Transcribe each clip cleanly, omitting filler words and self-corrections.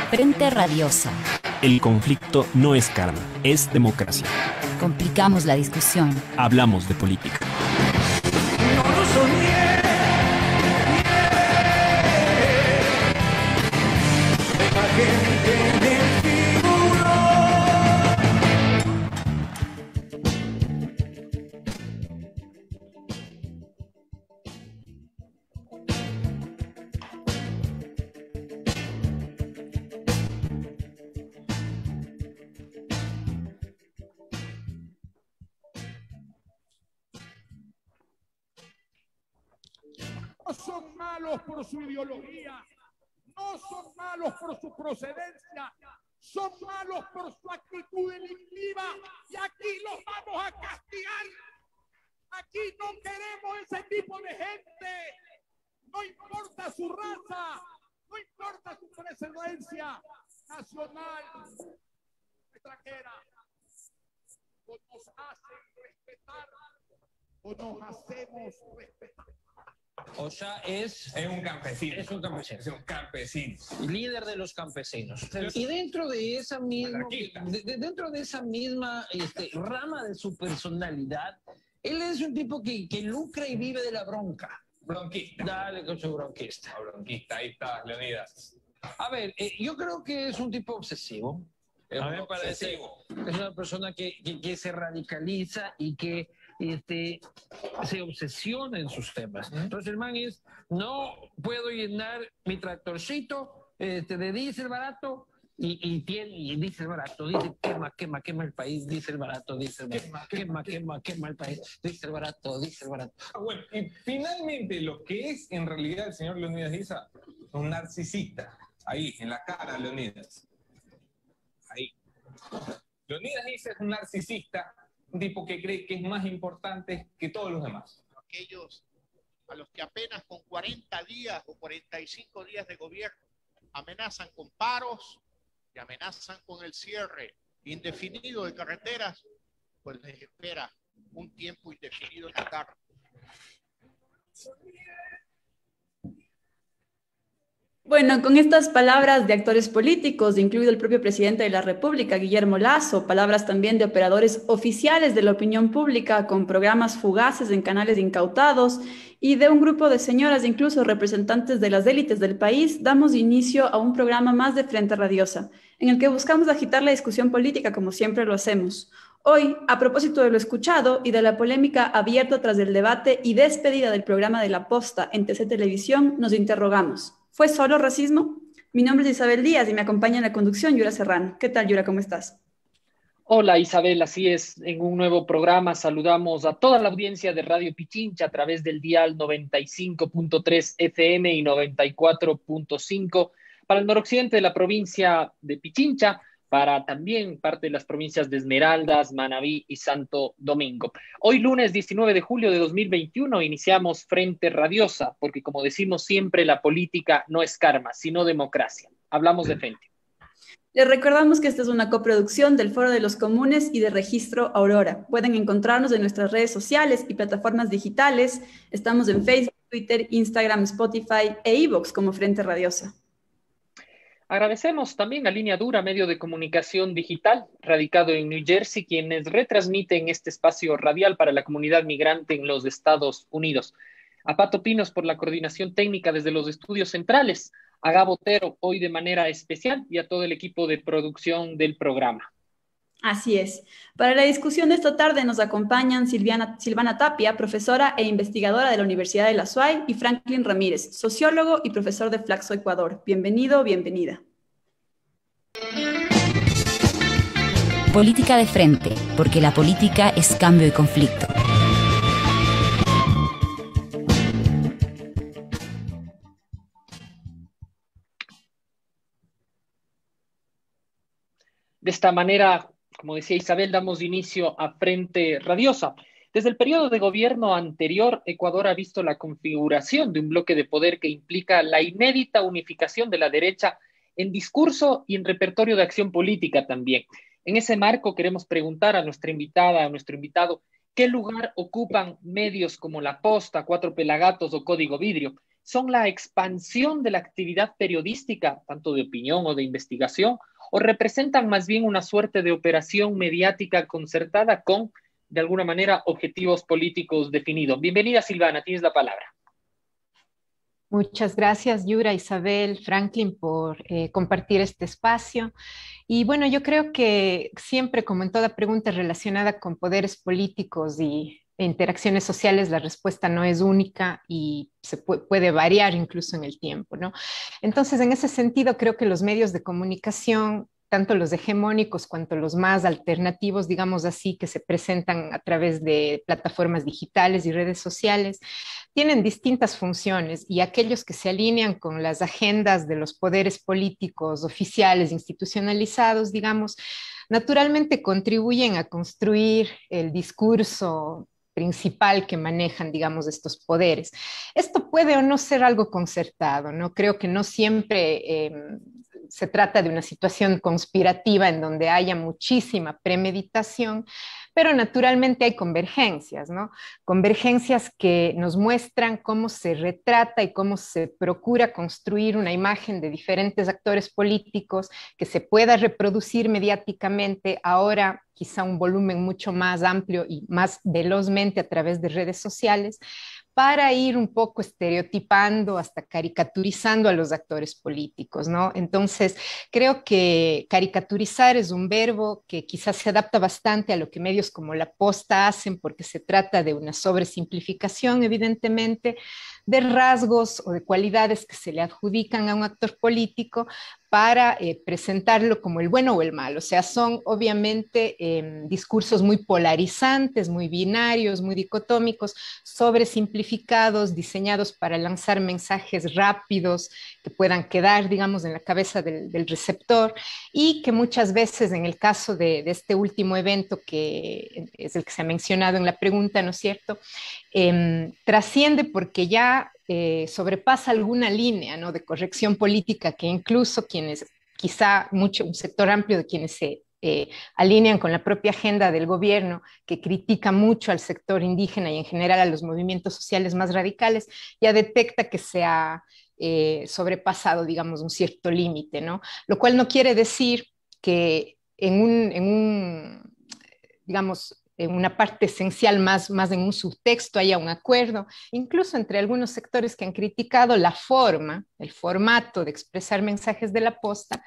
Frente Radiosa. El conflicto no es karma, es democracia. Complicamos la discusión. Hablamos de política. No lo soñé. Deja que me figuro. No son malos por su ideología, no son malos por su procedencia, son malos por su actitud delictiva y aquí los vamos a castigar. Aquí no queremos ese tipo de gente, no importa su raza, no importa su procedencia nacional, extranjera. O nos hacen respetar o nos hacemos respetar. O sea, es un campesino. Es un campesino. Es un campesino. Líder de los campesinos. Y dentro de esa misma, dentro de esa misma rama de su personalidad, él es un tipo que lucra y vive de la bronca. Bronquista. Dale con su bronquista. Bronquista, ahí está, Leonidas. A ver, yo creo que es un tipo obsesivo. A mí me parece que es una persona que se radicaliza y que se obsesiona en sus temas. Entonces el man es, no puedo llenar mi tractorcito de diésel barato y diésel barato, dice quema el país, diésel barato, diésel barato, quema el país, diésel barato. Bueno, y finalmente lo que es en realidad el señor Leonidas Issa, un narcisista, ahí, en la cara, Leonidas. Ahí. Leonidas Issa es un narcisista, un tipo que cree que es más importante que todos los demás. Aquellos a los que apenas con 40 días o 45 días de gobierno amenazan con paros y amenazan con el cierre indefinido de carreteras, pues les espera un tiempo indefinido en la cárcel. Bueno, con estas palabras de actores políticos, incluido el propio presidente de la República, Guillermo Lasso, palabras también de operadores oficiales de la opinión pública con programas fugaces en canales incautados y de un grupo de señoras, incluso representantes de las élites del país, damos inicio a un programa más de Frente Radiosa, en el que buscamos agitar la discusión política como siempre lo hacemos. Hoy, a propósito de lo escuchado y de la polémica abierta tras el debate y despedida del programa de La Posta en TC Televisión, nos interrogamos. ¿Fue solo racismo? Mi nombre es Isabel Díaz y me acompaña en la conducción Yura Serrano. ¿Qué tal, Yura? ¿Cómo estás? Hola, Isabel. Así es, en un nuevo programa saludamos a toda la audiencia de Radio Pichincha a través del dial 95.3 FM y 94.5 para el noroccidente de la provincia de Pichincha, para también parte de las provincias de Esmeraldas, Manabí y Santo Domingo. Hoy lunes 19 de julio de 2021 iniciamos Frente Radiosa, porque como decimos siempre, la política no es karma, sino democracia. Hablamos de frente. Les recordamos que esta es una coproducción del Foro de los Comunes y de Registro Aurora. Pueden encontrarnos en nuestras redes sociales y plataformas digitales. Estamos en Facebook, Twitter, Instagram, Spotify e iVoox como Frente Radiosa. Agradecemos también a Línea Dura, medio de comunicación digital, radicado en New Jersey, quienes retransmiten este espacio radial para la comunidad migrante en los Estados Unidos. A Pato Pinos por la coordinación técnica desde los estudios centrales, a Gabo Otero hoy de manera especial y a todo el equipo de producción del programa. Así es. Para la discusión de esta tarde nos acompañan Silvana Tapia, profesora e investigadora de la Universidad de la SUAY, y Franklin Ramírez, sociólogo y profesor de Flaxo Ecuador. Bienvenido, bienvenida. Política de frente, porque la política es cambio y conflicto. De esta manera, como decía Isabel, damos inicio a Frente Radiosa. Desde el periodo de gobierno anterior, Ecuador ha visto la configuración de un bloque de poder que implica la inédita unificación de la derecha en discurso y en repertorio de acción política también. En ese marco queremos preguntar a nuestra invitada, a nuestro invitado, ¿qué lugar ocupan medios como La Posta, Cuatro Pelagatos o Código Vidrio? son la expansión de la actividad periodística, tanto de opinión o de investigación, o representan más bien una suerte de operación mediática concertada con, de alguna manera, objetivos políticos definidos? Bienvenida, Silvana, tienes la palabra. Muchas gracias, Yura, Isabel, Franklin, por compartir este espacio. Y bueno, yo creo que siempre, como en toda pregunta relacionada con poderes políticos e interacciones sociales, la respuesta no es única y se puede variar incluso en el tiempo, ¿no? Entonces, en ese sentido, creo que los medios de comunicación, tanto los hegemónicos cuanto los más alternativos, digamos así, que se presentan a través de plataformas digitales y redes sociales, tienen distintas funciones, y aquellos que se alinean con las agendas de los poderes políticos oficiales, institucionalizados, digamos, naturalmente contribuyen a construir el discurso principal que manejan, digamos, estos poderes. Esto puede o no ser algo concertado, ¿no? Creo que no siempre se trata de una situación conspirativa en donde haya muchísima premeditación, pero naturalmente hay convergencias, ¿no? Convergencias que nos muestran cómo se retrata y cómo se procura construir una imagen de diferentes actores políticos que se pueda reproducir mediáticamente, ahora quizá un volumen mucho más amplio y más velozmente a través de redes sociales, para ir un poco estereotipando, hasta caricaturizando a los actores políticos, ¿no? Entonces, creo que caricaturizar es un verbo que quizás se adapta bastante a lo que medios como La Posta hacen, porque se trata de una sobresimplificación, evidentemente, de rasgos o de cualidades que se le adjudican a un actor político para presentarlo como el bueno o el malo. O sea, son obviamente discursos muy polarizantes, muy binarios, muy dicotómicos, sobresimplificados, diseñados para lanzar mensajes rápidos que puedan quedar, digamos, en la cabeza del receptor, y que muchas veces, en el caso de este último evento, que es el que se ha mencionado en la pregunta, ¿no es cierto?, trasciende porque ya sobrepasa alguna línea, ¿no?, de corrección política, que incluso quienes, quizá un sector amplio de quienes se alinean con la propia agenda del gobierno, que critica mucho al sector indígena y en general a los movimientos sociales más radicales, ya detecta que se ha sobrepasado, digamos, un cierto límite, ¿no? Lo cual no quiere decir que digamos, en una parte esencial, más en un subtexto, haya un acuerdo, incluso entre algunos sectores que han criticado la forma, el formato de expresar mensajes de La Posta,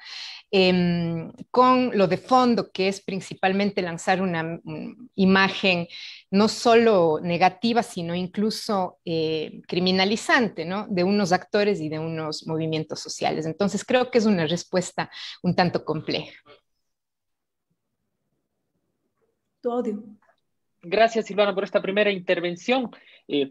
con lo de fondo, que es principalmente lanzar una imagen no solo negativa, sino incluso criminalizante, ¿no?, de unos actores y de unos movimientos sociales. Entonces creo que es una respuesta un tanto compleja. Tu audio. Gracias, Silvana, por esta primera intervención.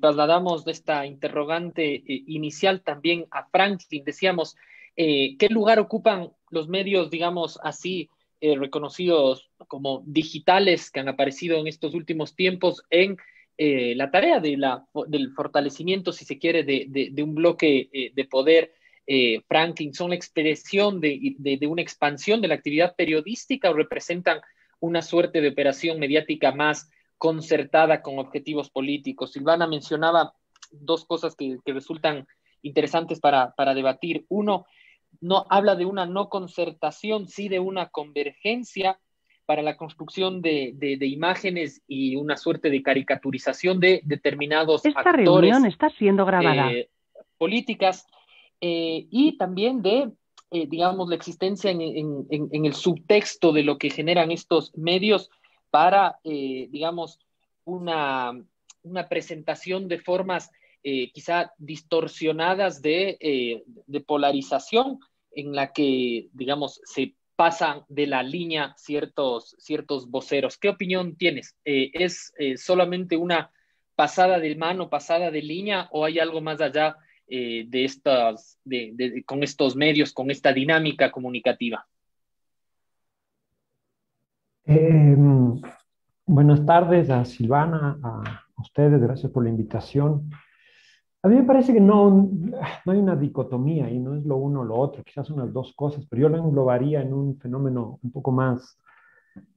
Trasladamos de esta interrogante inicial también a Franklin. Decíamos, ¿qué lugar ocupan los medios, digamos así, reconocidos como digitales, que han aparecido en estos últimos tiempos en la tarea del fortalecimiento, si se quiere, de un bloque de poder? Franklin, ¿son la expresión de una expansión de la actividad periodística o representan una suerte de operación mediática más concertada con objetivos políticos? Silvana mencionaba dos cosas que resultan interesantes para debatir. Uno, no habla de una no concertación, sí de una convergencia para la construcción de imágenes y una suerte de caricaturización de determinados Esta actores. reunión está siendo grabada. Políticas, y también de digamos, la existencia en el subtexto de lo que generan estos medios para, digamos, una presentación de formas quizá distorsionadas de polarización, en la que, digamos, se pasan de la línea ciertos voceros. ¿Qué opinión tienes? ¿Es solamente una pasada de mano, pasada de línea, o hay algo más allá con estos medios, con esta dinámica comunicativa? Buenas tardes a Silvana, a ustedes, gracias por la invitación. A mí me parece que no hay una dicotomía y no es lo uno o lo otro, quizás son las dos cosas, pero yo lo englobaría en un fenómeno un poco más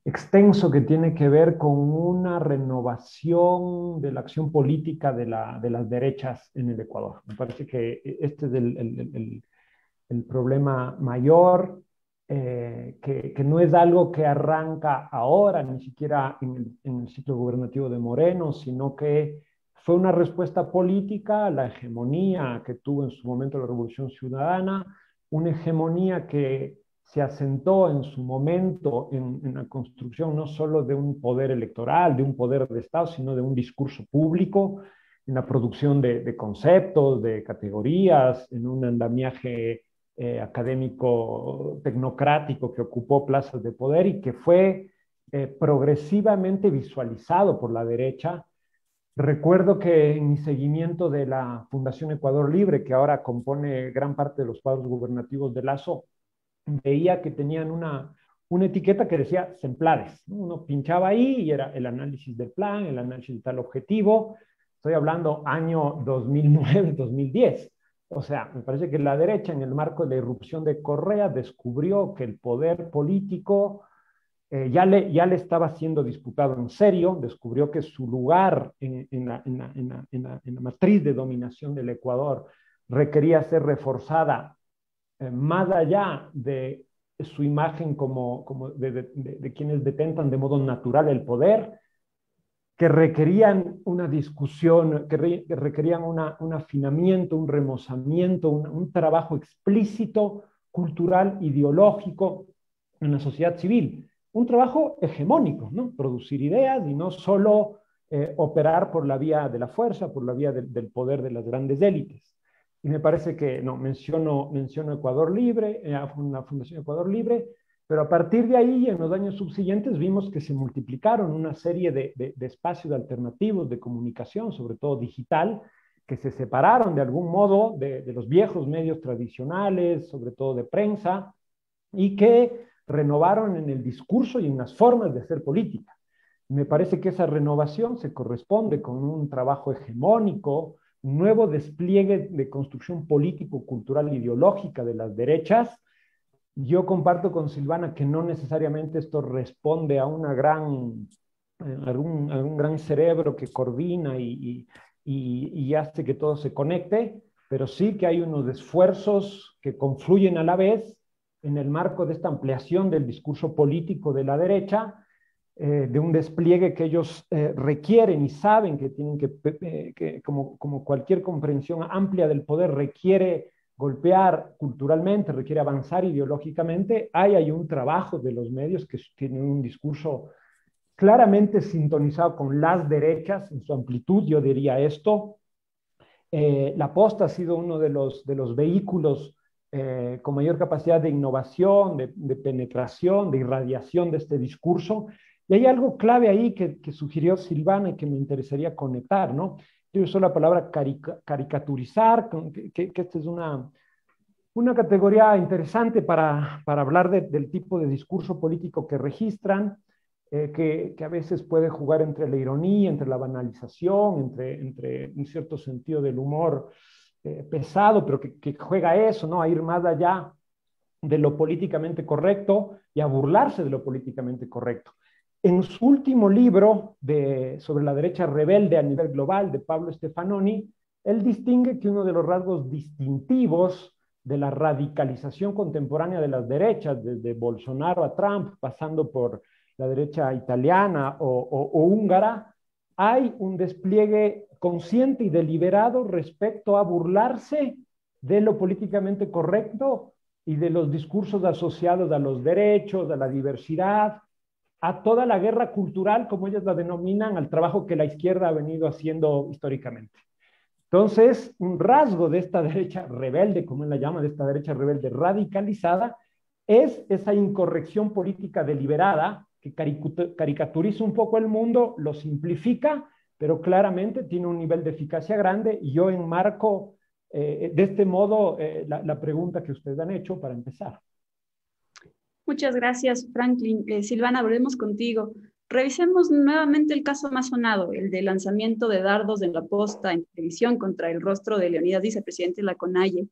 extenso que tiene que ver con una renovación de la acción política de las derechas en el Ecuador. Me parece que este es el problema mayor, que no es algo que arranca ahora, ni siquiera en el ciclo gubernativo de Moreno, sino que fue una respuesta política a la hegemonía que tuvo en su momento la Revolución Ciudadana, una hegemonía que se asentó en su momento en la construcción no solo de un poder electoral, de un poder de Estado, sino de un discurso público, en la producción de conceptos, de categorías, en un andamiaje académico tecnocrático que ocupó plazas de poder y que fue progresivamente visualizado por la derecha. Recuerdo que en mi seguimiento de la Fundación Ecuador Libre, que ahora compone gran parte de los cuadros gubernativos de Lazo, veía que tenían una etiqueta que decía Semplades, ¿no? Uno pinchaba ahí y era el análisis del plan, el análisis de tal objetivo. Estoy hablando año 2009, 2010. O sea, me parece que la derecha, en el marco de la irrupción de Correa, descubrió que el poder político ya le estaba siendo disputado en serio, descubrió que su lugar en la matriz de dominación del Ecuador requería ser reforzada más allá de su imagen como de quienes detentan de modo natural el poder, que requerían una discusión, que requerían un afinamiento, un remozamiento, un trabajo explícito, cultural, ideológico en la sociedad civil. Un trabajo hegemónico, ¿no? Producir ideas y no solo operar por la vía de la fuerza, por la vía del poder de las grandes élites. Y me parece que, no, menciono Ecuador Libre, la Fundación Ecuador Libre, pero a partir de ahí, en los años subsiguientes, vimos que se multiplicaron una serie de espacios alternativos de comunicación, sobre todo digital, que se separaron de algún modo de los viejos medios tradicionales, sobre todo de prensa, y que renovaron en el discurso y en las formas de hacer política. Me parece que esa renovación se corresponde con un trabajo hegemónico, un nuevo despliegue de construcción político, cultural, ideológica de las derechas. Yo comparto con Silvana que no necesariamente esto responde a una algún gran cerebro que coordina y hace que todo se conecte, pero sí que hay unos esfuerzos que confluyen a la vez en el marco de esta ampliación del discurso político de la derecha, de un despliegue que ellos requieren y saben que tienen que como cualquier comprensión amplia del poder requiere golpear culturalmente, requiere avanzar ideológicamente. Hay un trabajo de los medios que tienen un discurso claramente sintonizado con las derechas en su amplitud, yo diría esto. La Posta ha sido uno de los vehículos con mayor capacidad de innovación, de penetración, de irradiación de este discurso. Y hay algo clave ahí que sugirió Silvana y que me interesaría conectar, ¿no? Yo uso la palabra caricaturizar, que esta es una categoría interesante para hablar del tipo de discurso político que registran, que a veces puede jugar entre la ironía, entre la banalización, entre un cierto sentido del humor pesado, pero que juega eso, ¿no? A ir más allá de lo políticamente correcto y a burlarse de lo políticamente correcto. En su último libro sobre la derecha rebelde a nivel global, de Pablo Stefanoni, él distingue que uno de los rasgos distintivos de la radicalización contemporánea de las derechas, desde Bolsonaro a Trump, pasando por la derecha italiana o húngara, hay un despliegue consciente y deliberado respecto a burlarse de lo políticamente correcto y de los discursos asociados a los derechos, a la diversidad, a toda la guerra cultural, como ellos la denominan, al trabajo que la izquierda ha venido haciendo históricamente. Entonces, un rasgo de esta derecha rebelde, como él la llama, de esta derecha rebelde radicalizada, es esa incorrección política deliberada que caricaturiza un poco el mundo, lo simplifica, pero claramente tiene un nivel de eficacia grande, y yo enmarco de este modo la pregunta que ustedes han hecho para empezar. Muchas gracias, Franklin. Silvana, volvemos contigo. Revisemos nuevamente el caso más sonado, el del lanzamiento de dardos en La Posta en televisión contra el rostro de Leonidas Dice, presidente de la CONAIE.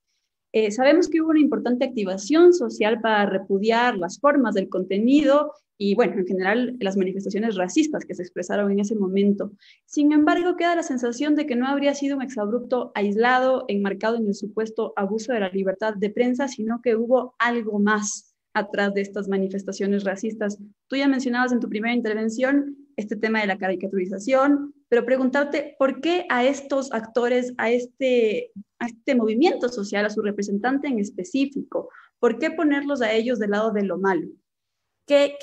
Sabemos que hubo una importante activación social para repudiar las formas del contenido y, bueno, en general, las manifestaciones racistas que se expresaron en ese momento. Sin embargo, queda la sensación de que no habría sido un exabrupto aislado, enmarcado en el supuesto abuso de la libertad de prensa, sino que hubo algo más atrás de estas manifestaciones racistas. Tú ya mencionabas en tu primera intervención este tema de la caricaturización, pero preguntarte por qué a estos actores, a este movimiento social, a su representante en específico, ¿por qué ponerlos a ellos del lado de lo malo? ¿Qué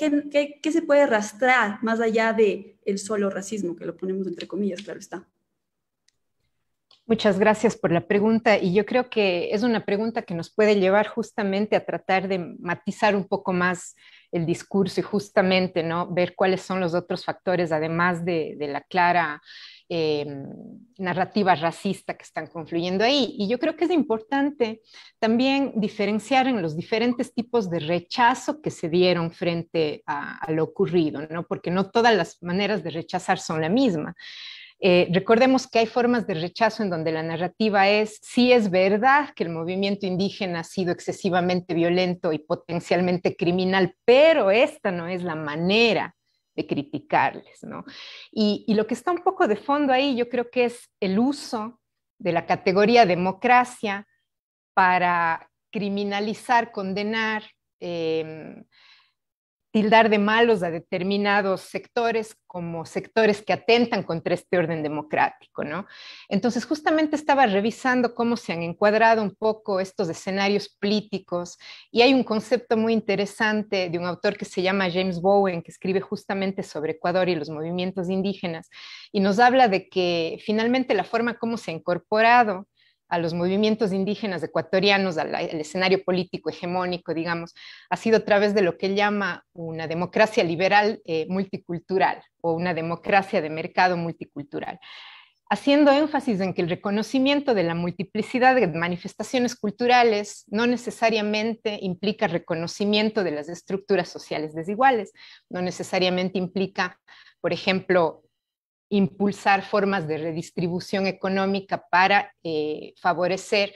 se puede rastrear más allá de el solo racismo, que lo ponemos entre comillas, claro está? Muchas gracias por la pregunta y yo creo que es una pregunta que nos puede llevar justamente a tratar de matizar un poco más el discurso y justamente, ¿no?, ver cuáles son los otros factores, además de la clara narrativa racista que están confluyendo ahí. Y yo creo que es importante también diferenciar en los diferentes tipos de rechazo que se dieron frente a lo ocurrido, ¿no? Porque no todas las maneras de rechazar son la misma. Recordemos que hay formas de rechazo en donde la narrativa es, sí es verdad que el movimiento indígena ha sido excesivamente violento y potencialmente criminal, pero esta no es la manera de criticarles, ¿no? Y lo que está un poco de fondo ahí, yo creo que es el uso de la categoría democracia para criminalizar, condenar, tildar de malos a determinados sectores como sectores que atentan contra este orden democrático, ¿no? Entonces, justamente estaba revisando cómo se han encuadrado un poco estos escenarios políticos y hay un concepto muy interesante de un autor que se llama James Bowen, que escribe justamente sobre Ecuador y los movimientos indígenas y nos habla de que finalmente la forma como se ha incorporado a los movimientos indígenas ecuatorianos, al escenario político hegemónico, digamos, ha sido a través de lo que él llama una democracia liberal multicultural o una democracia de mercado multicultural, haciendo énfasis en que el reconocimiento de la multiplicidad de manifestaciones culturales no necesariamente implica reconocimiento de las estructuras sociales desiguales, no necesariamente implica, por ejemplo, impulsar formas de redistribución económica para favorecer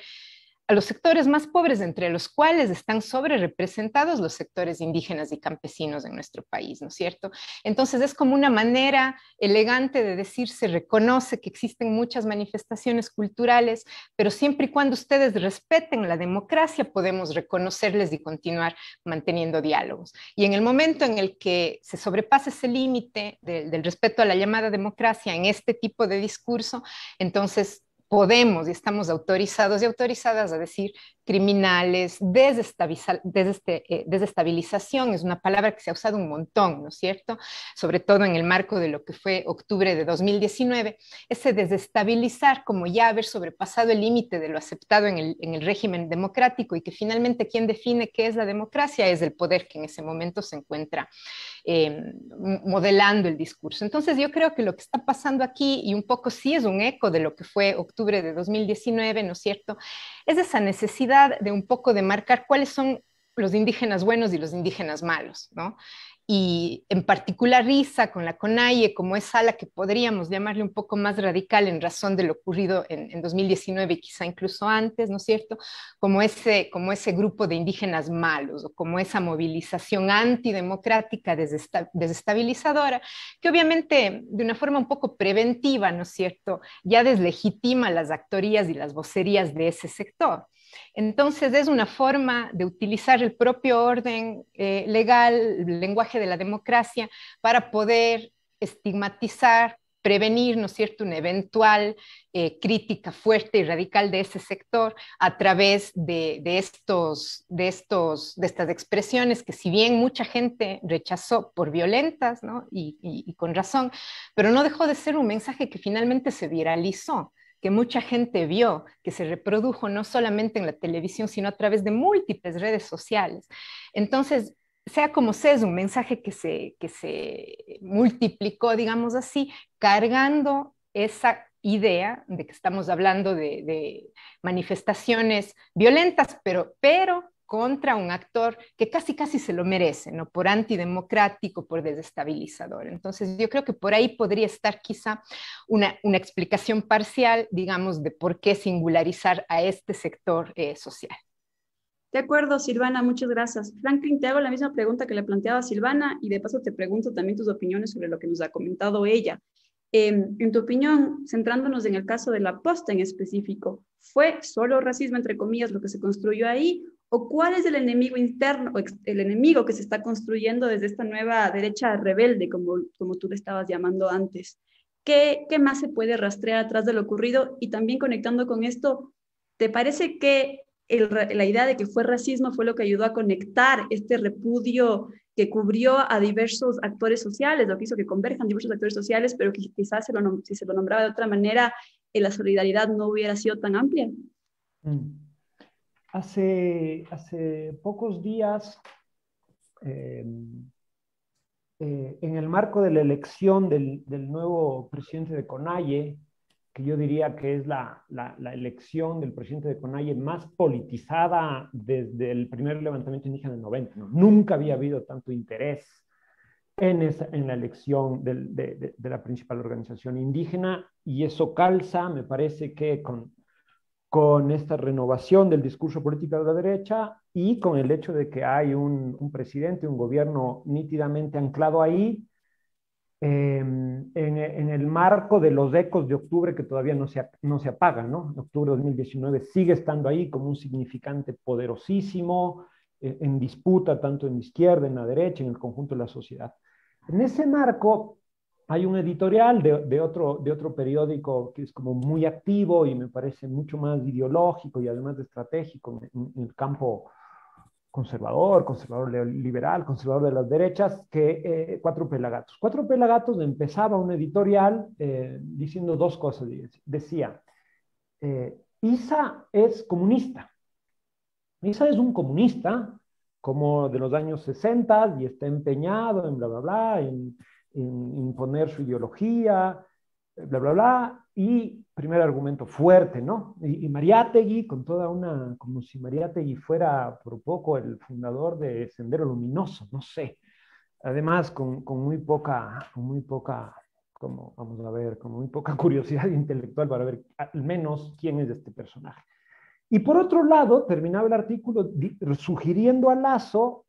a los sectores más pobres, entre los cuales están sobre representados los sectores indígenas y campesinos en nuestro país, ¿no es cierto? Entonces es como una manera elegante de decir, se reconoce que existen muchas manifestaciones culturales, pero siempre y cuando ustedes respeten la democracia, podemos reconocerles y continuar manteniendo diálogos. Y en el momento en el que se sobrepasa ese límite del respeto a la llamada democracia en este tipo de discurso, entonces podemos y estamos autorizados y autorizadas a decir criminales, desestabilización, es una palabra que se ha usado un montón, ¿no es cierto? Sobre todo en el marco de lo que fue octubre de 2019, ese desestabilizar como ya haber sobrepasado el límite de lo aceptado en el régimen democrático y que finalmente quien define qué es la democracia es el poder que en ese momento se encuentra modelando el discurso. Entonces yo creo que lo que está pasando aquí, y un poco sí es un eco de lo que fue octubre de 2019, ¿no es cierto?, es esa necesidad de un poco de marcar cuáles son los indígenas buenos y los indígenas malos, ¿no? Y en particular RISA con la CONAIE como esa ala que podríamos llamarle un poco más radical en razón de lo ocurrido en 2019 y quizá incluso antes, ¿no es cierto? Como ese grupo de indígenas malos o como esa movilización antidemocrática desestabilizadora que obviamente de una forma un poco preventiva, ¿no es cierto?, ya deslegitima las actorías y las vocerías de ese sector. Entonces es una forma de utilizar el propio orden legal, el lenguaje de la democracia, para poder estigmatizar, prevenir, ¿no es cierto?, una eventual crítica fuerte y radical de ese sector a través de estas expresiones que si bien mucha gente rechazó por violentas, ¿no?, y con razón, pero no dejó de ser un mensaje que finalmente se viralizó, que mucha gente vio, que se reprodujo no solamente en la televisión, sino a través de múltiples redes sociales. Entonces, sea como sea, es un mensaje que se multiplicó, digamos así, cargando esa idea de que estamos hablando de manifestaciones violentas, pero contra un actor que casi se lo merece, ¿no? Por antidemocrático, por desestabilizador. Entonces yo creo que por ahí podría estar quizá una explicación parcial, digamos, de por qué singularizar a este sector social. De acuerdo, Silvana, muchas gracias. Franklin, te hago la misma pregunta que le planteaba a Silvana y de paso te pregunto también tus opiniones sobre lo que nos ha comentado ella. En tu opinión, centrándonos en el caso de la posta en específico, ¿fue solo racismo, entre comillas, lo que se construyó ahí? ¿O cuál es el enemigo interno, o el enemigo que se está construyendo desde esta nueva derecha rebelde, como tú le estabas llamando antes? ¿Qué más se puede rastrear atrás de lo ocurrido? Y también conectando con esto, ¿te parece que la idea de que fue racismo fue lo que ayudó a conectar este repudio que cubrió a diversos actores sociales, lo que hizo que converjan diversos actores sociales, pero que quizás si se lo nombraba de otra manera, la solidaridad no hubiera sido tan amplia? Hace pocos días, en el marco de la elección del nuevo presidente de CONAIE, que yo diría que es la elección del presidente de CONAIE más politizada desde el primer levantamiento indígena del 90, ¿no? Nunca había habido tanto interés en la elección de la principal organización indígena, y eso calza, me parece que con esta renovación del discurso político de la derecha y con el hecho de que hay un presidente, un gobierno nítidamente anclado ahí, en el marco de los ecos de octubre que todavía no se apagan, ¿no? Octubre de 2019 sigue estando ahí como un significante poderosísimo, en disputa tanto en la izquierda, en la derecha, en el conjunto de la sociedad. En ese marco hay un editorial de otro periódico que es como muy activo y me parece mucho más ideológico y además de estratégico en el campo conservador liberal, conservador de las derechas, que Cuatro Pelagatos. Cuatro Pelagatos empezaba un editorial diciendo dos cosas. Decía, Issa es comunista. Issa es un comunista como de los años 60 y está empeñado en bla, bla, bla, en imponer su ideología, bla, bla, bla. Y primer argumento fuerte, ¿no? Y Mariátegui, con toda una, como si Mariátegui fuera por poco el fundador de Sendero Luminoso, no sé. Además, con muy poca, como, vamos a ver, con muy poca curiosidad intelectual para ver al menos quién es este personaje. Y por otro lado, terminaba el artículo sugiriendo a Lasso,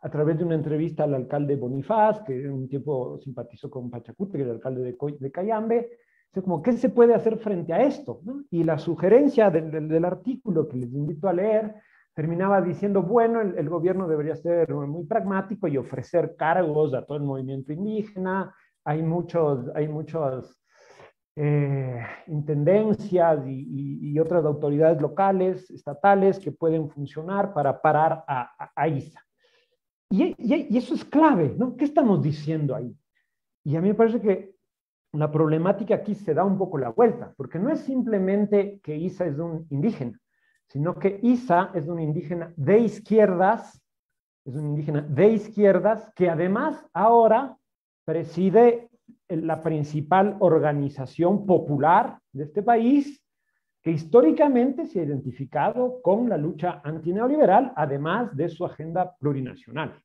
a través de una entrevista al alcalde Bonifaz, que un tiempo simpatizó con Pachacute, que era el alcalde de Cayambe, como, ¿qué se puede hacer frente a esto? ¿No? Y la sugerencia del artículo que les invito a leer terminaba diciendo, bueno, el gobierno debería ser muy pragmático y ofrecer cargos a todo el movimiento indígena. Hay muchas intendencias y otras autoridades locales, estatales, que pueden funcionar para parar a Issa. Y eso es clave, ¿no? ¿Qué estamos diciendo ahí? Y a mí me parece que la problemática aquí se da un poco la vuelta, porque no es simplemente que Issa es un indígena, sino que Issa es un indígena de izquierdas, que además ahora preside la principal organización popular de este país, que históricamente se ha identificado con la lucha antineoliberal, además de su agenda plurinacional.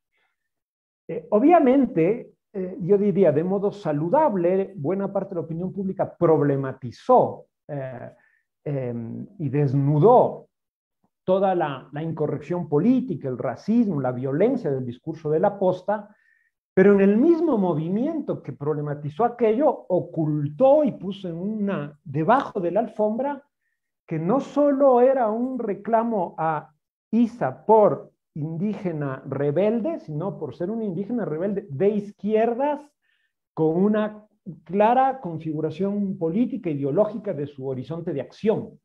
Obviamente, yo diría de modo saludable, buena parte de la opinión pública problematizó y desnudó toda la incorrección política, el racismo, la violencia del discurso de la posta, pero en el mismo movimiento que problematizó aquello, ocultó y puso debajo de la alfombra que no solo era un reclamo a Issa por indígena rebelde, sino por ser una indígena rebelde de izquierdas con una clara configuración política e ideológica de su horizonte de acción.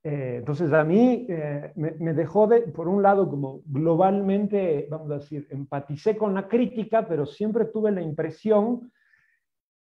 Entonces a mí me dejó por un lado como globalmente, vamos a decir, empaticé con la crítica, pero siempre tuve la impresión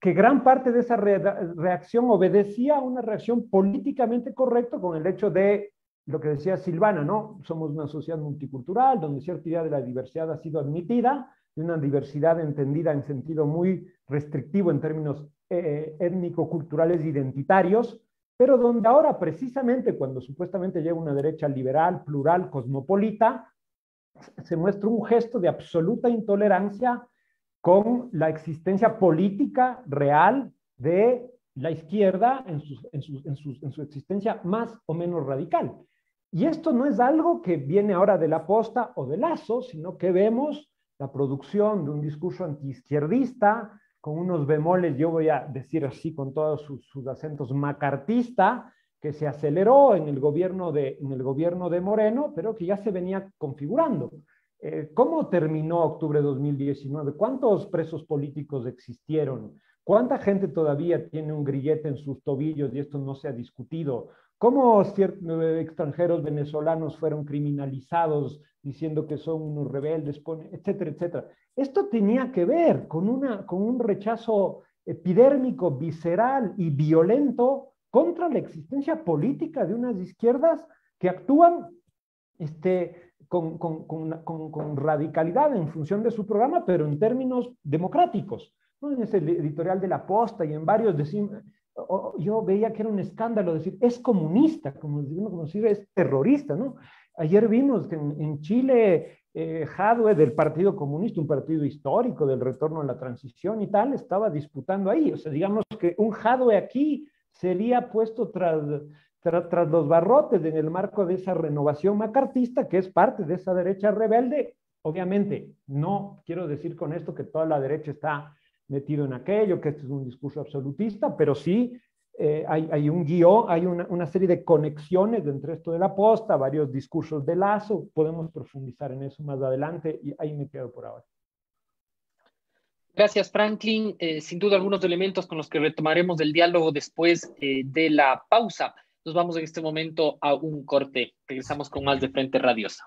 que gran parte de esa reacción obedecía a una reacción políticamente correcta con el hecho de lo que decía Silvana, ¿no? Somos una sociedad multicultural donde cierta idea de la diversidad ha sido admitida, y una diversidad entendida en sentido muy restrictivo en términos étnico-culturales identitarios, pero donde ahora precisamente cuando supuestamente llega una derecha liberal, plural, cosmopolita, se muestra un gesto de absoluta intolerancia con la existencia política real de la izquierda en su existencia más o menos radical. Y esto no es algo que viene ahora de la Posta o de Lasso, sino que vemos la producción de un discurso antiizquierdista, con unos bemoles, yo voy a decir así con todos sus acentos, macartista, que se aceleró en el gobierno de Moreno, pero que ya se venía configurando. ¿Cómo terminó octubre de 2019? ¿Cuántos presos políticos existieron? ¿Cuánta gente todavía tiene un grillete en sus tobillos y esto no se ha discutido? ¿Cómo ciertos extranjeros venezolanos fueron criminalizados diciendo que son unos rebeldes, etcétera, etcétera? Esto tenía que ver con un rechazo epidérmico, visceral y violento contra la existencia política de unas izquierdas que actúan con radicalidad en función de su programa, pero en términos democráticos. ¿No? En ese editorial de La Posta y en varios decimos, yo veía que era un escándalo decir, es comunista, como decir, es terrorista, ¿no? Ayer vimos que en Chile, Jadwe del Partido Comunista, un partido histórico del retorno a la transición y tal, estaba disputando ahí. O sea, digamos que un Jadwe aquí sería puesto tras los barrotes en el marco de esa renovación macartista, que es parte de esa derecha rebelde. Obviamente, no quiero decir con esto que toda la derecha está metido en aquello, que este es un discurso absolutista, pero sí hay un guión, hay una serie de conexiones entre esto de La Posta, varios discursos de Lasso, podemos profundizar en eso más adelante y ahí me quedo por ahora. Gracias, Franklin. Sin duda algunos elementos con los que retomaremos el diálogo después de la pausa. Nos vamos en este momento a un corte. Regresamos con más de Frente Radiosa.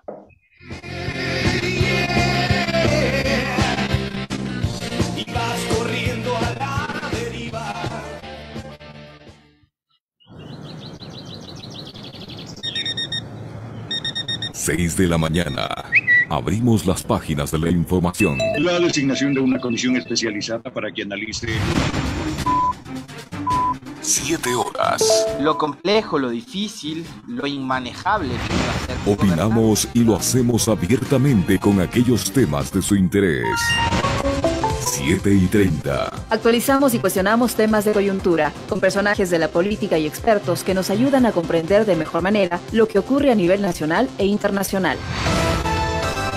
Y vas corriendo a la deriva. Seis de la mañana. Abrimos las páginas de la información. La designación de una comisión especializada para que analice 7 horas. Lo complejo, lo difícil, lo inmanejable que iba a ser. Opinamos y lo hacemos abiertamente con aquellos temas de su interés. 7:30. Actualizamos y cuestionamos temas de coyuntura, con personajes de la política y expertos que nos ayudan a comprender de mejor manera lo que ocurre a nivel nacional e internacional.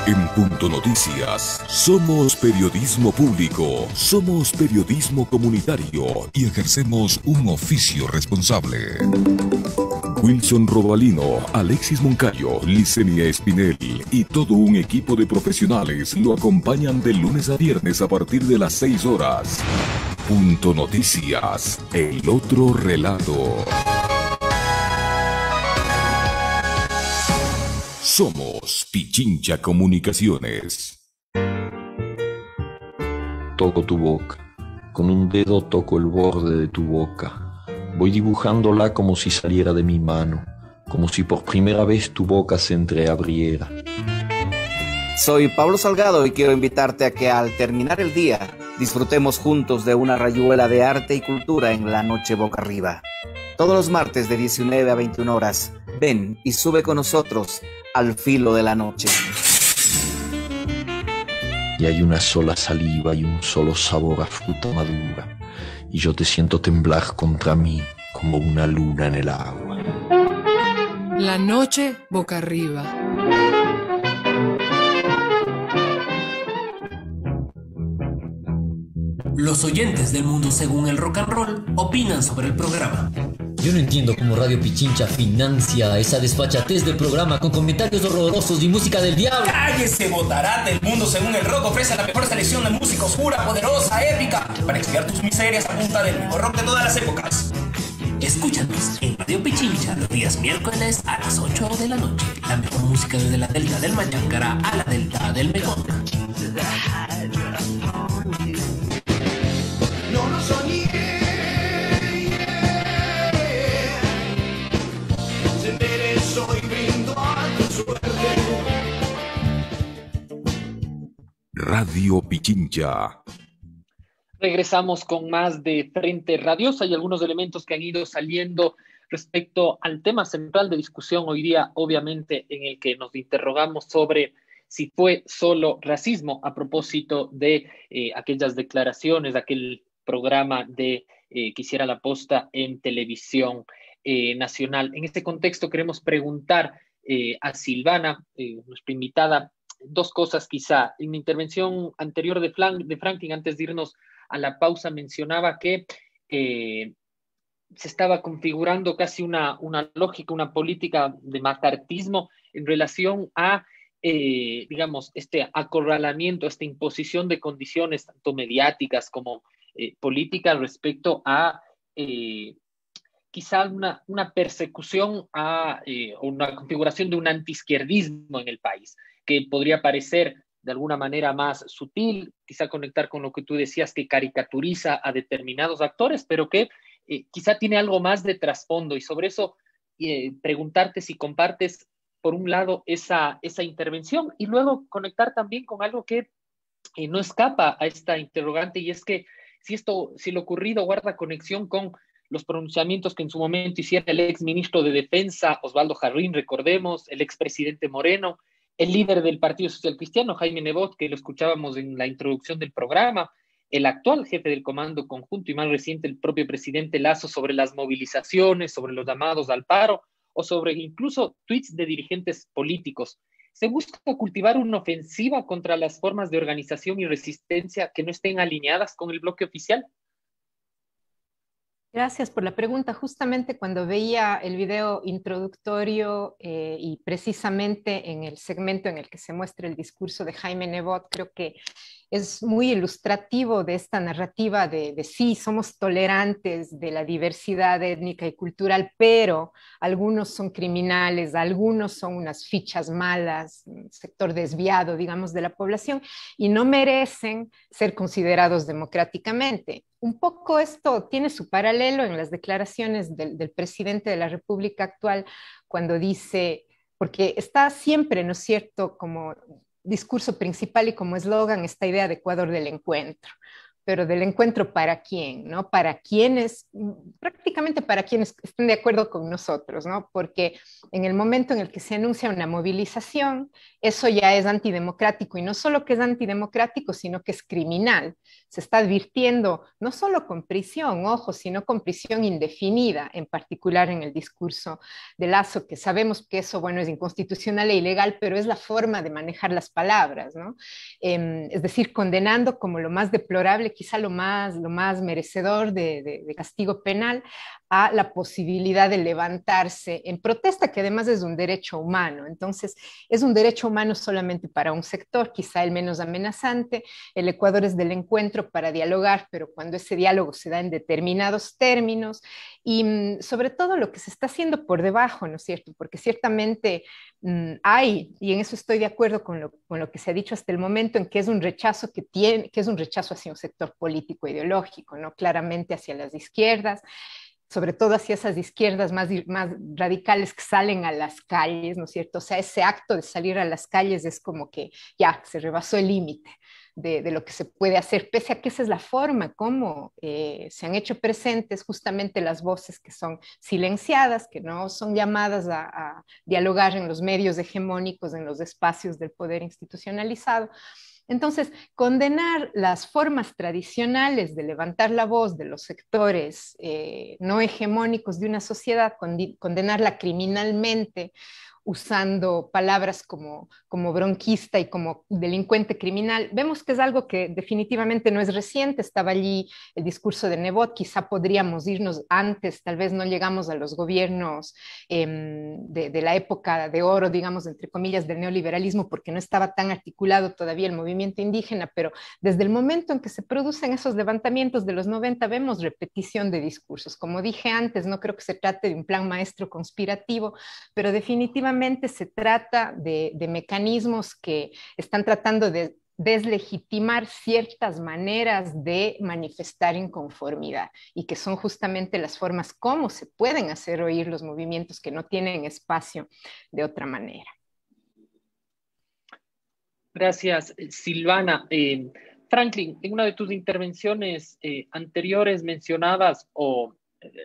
En Punto Noticias, somos periodismo público, somos periodismo comunitario y ejercemos un oficio responsable. Wilson Robalino, Alexis Moncayo, Licenia Espinel y todo un equipo de profesionales lo acompañan de lunes a viernes a partir de las 6 horas. Punto Noticias, el otro relato. Somos Pichincha Comunicaciones. Toco tu boca. Con un dedo toco el borde de tu boca. Voy dibujándola como si saliera de mi mano, como si por primera vez tu boca se entreabriera. Soy Pablo Salgado y quiero invitarte a que al terminar el día disfrutemos juntos de una rayuela de arte y cultura en La Noche Boca Arriba. Todos los martes de 19 a 21 horas, ven y sube con nosotros al filo de la noche. Y hay una sola saliva y un solo sabor a fruta madura, y yo te siento temblar contra mí como una luna en el agua. La Noche Boca Arriba. Los oyentes del mundo según el rock and roll opinan sobre el programa. Yo no entiendo cómo Radio Pichincha financia esa desfachatez del programa con comentarios horrorosos y música del diablo. ¡Cállese, botarate! El mundo según el rock ofrece la mejor selección de música oscura, poderosa, épica, para expiar tus miserias a punta del mejor rock de todas las épocas. Escúchanos en Radio Pichincha los días miércoles a las 8 de la noche. La mejor música desde la delta del Mayancara a la delta del Mekong. No lo soñé. Se enderezó y brindó a tu suerte. Radio Pichincha. Regresamos con más de Frente Radiosa y algunos elementos que han ido saliendo respecto al tema central de discusión hoy día, obviamente, en el que nos interrogamos sobre si fue solo racismo a propósito de aquellas declaraciones, de aquel programa de que hiciera la posta en televisión nacional. En este contexto queremos preguntar a Silvana, nuestra invitada, dos cosas quizá. En la intervención anterior de Franklin, antes de irnos a la pausa, mencionaba que se estaba configurando casi una lógica, una política de macartismo en relación a, digamos, este acorralamiento, esta imposición de condiciones tanto mediáticas como políticas respecto a quizá una persecución a una configuración de un antiizquierdismo en el país, que podría parecer de alguna manera más sutil, quizá conectar con lo que tú decías, que caricaturiza a determinados actores, pero que quizá tiene algo más de trasfondo, y sobre eso preguntarte si compartes, por un lado, esa intervención, y luego conectar también con algo que no escapa a esta interrogante, y es que si lo ocurrido guarda conexión con los pronunciamientos que en su momento hiciera el ex ministro de Defensa, Osvaldo Jarrín, recordemos, el expresidente Moreno, el líder del Partido Social Cristiano, Jaime Nebot, que lo escuchábamos en la introducción del programa, el actual jefe del Comando Conjunto y más reciente el propio presidente Lasso, sobre las movilizaciones, sobre los llamados al paro o sobre incluso tweets de dirigentes políticos. ¿Se busca cultivar una ofensiva contra las formas de organización y resistencia que no estén alineadas con el bloque oficial? Gracias por la pregunta. Justamente cuando veía el video introductorio y precisamente en el segmento en el que se muestra el discurso de Jaime Nebot, creo que es muy ilustrativo de esta narrativa de sí, somos tolerantes de la diversidad étnica y cultural, pero algunos son criminales, algunos son unas fichas malas, un sector desviado, digamos, de la población, y no merecen ser considerados democráticamente. Un poco esto tiene su paralelo en las declaraciones del presidente de la República actual, cuando dice, porque está siempre, ¿no es cierto?, como discurso principal y como eslogan esta idea de Ecuador del encuentro. Pero del encuentro ¿para quién? ¿No? Para quienes, prácticamente para quienes estén de acuerdo con nosotros, ¿no? Porque en el momento en el que se anuncia una movilización, eso ya es antidemocrático, y no solo que es antidemocrático, sino que es criminal. Se está advirtiendo no solo con prisión, ojo, sino con prisión indefinida, en particular en el discurso de Lasso, que sabemos que eso, bueno, es inconstitucional e ilegal, pero es la forma de manejar las palabras, ¿no? Es decir, condenando como lo más deplorable, quizá lo más merecedor de castigo penal, a la posibilidad de levantarse en protesta, que además es un derecho humano. Entonces, es un derecho humano solamente para un sector, quizá el menos amenazante. El Ecuador es del encuentro para dialogar, pero cuando ese diálogo se da en determinados términos, y sobre todo lo que se está haciendo por debajo, ¿no es cierto? Porque ciertamente hay, y en eso estoy de acuerdo con lo que se ha dicho hasta el momento, en que es un rechazo que es un rechazo hacia un sector político ideológico, ¿no? Claramente hacia las izquierdas, sobre todo hacia esas izquierdas más radicales que salen a las calles, ¿no es cierto? O sea, ese acto de salir a las calles es como que ya se rebasó el límite de lo que se puede hacer, pese a que esa es la forma como se han hecho presentes justamente las voces que son silenciadas, que no son llamadas a dialogar en los medios hegemónicos, en los espacios del poder institucionalizado. Entonces, condenar las formas tradicionales de levantar la voz de los sectores no hegemónicos de una sociedad, condenarla criminalmente, usando palabras como bronquista y como delincuente criminal, vemos que es algo que definitivamente no es reciente. Estaba allí el discurso de Nebot, quizá podríamos irnos antes, tal vez no llegamos a los gobiernos de la época de oro, digamos, entre comillas, del neoliberalismo, porque no estaba tan articulado todavía el movimiento indígena, pero desde el momento en que se producen esos levantamientos de los 90 vemos repetición de discursos. Como dije antes, no creo que se trate de un plan maestro conspirativo, pero definitivamente se trata de mecanismos que están tratando de deslegitimar ciertas maneras de manifestar inconformidad, y que son justamente las formas como se pueden hacer oír los movimientos que no tienen espacio de otra manera. Gracias, Silvana. Franklin, en una de tus intervenciones anteriores mencionabas o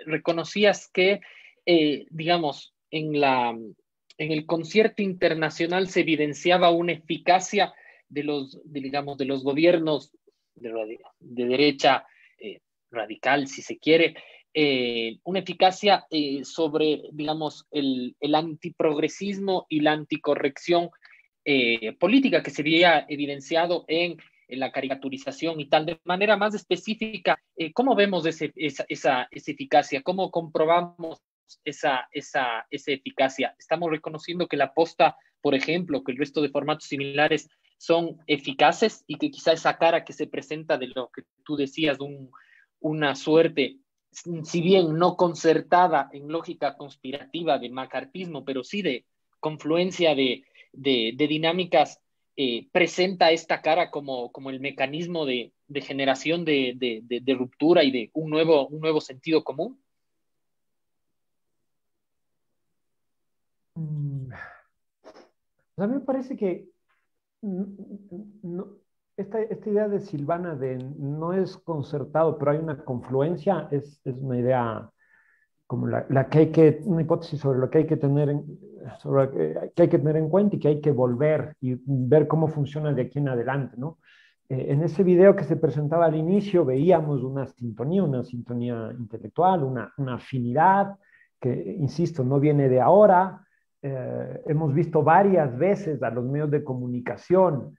reconocías que digamos, en el concierto internacional se evidenciaba una eficacia digamos, de los gobiernos de derecha radical, si se quiere, una eficacia sobre, digamos, el antiprogresismo y la anticorrección política que se había evidenciado en la caricaturización y tal. De manera más específica, ¿cómo vemos esa eficacia? ¿Cómo comprobamos esa eficacia? ¿Estamos reconociendo que la posta, por ejemplo, que el resto de formatos similares son eficaces y que quizá esa cara que se presenta de lo que tú decías, una suerte, si bien no concertada en lógica conspirativa de macartismo, pero sí de confluencia de dinámicas, presenta esta cara como el mecanismo de generación de ruptura y de un nuevo sentido común? A mí me parece que esta idea de Silvana de no es concertado, pero hay una confluencia, es una idea como la que hay que, una hipótesis sobre lo que hay que tener en cuenta y que hay que volver y ver cómo funciona de aquí en adelante, ¿no? En ese video que se presentaba al inicio veíamos una sintonía intelectual, una afinidad que, insisto, no viene de ahora. Hemos visto varias veces a los medios de comunicación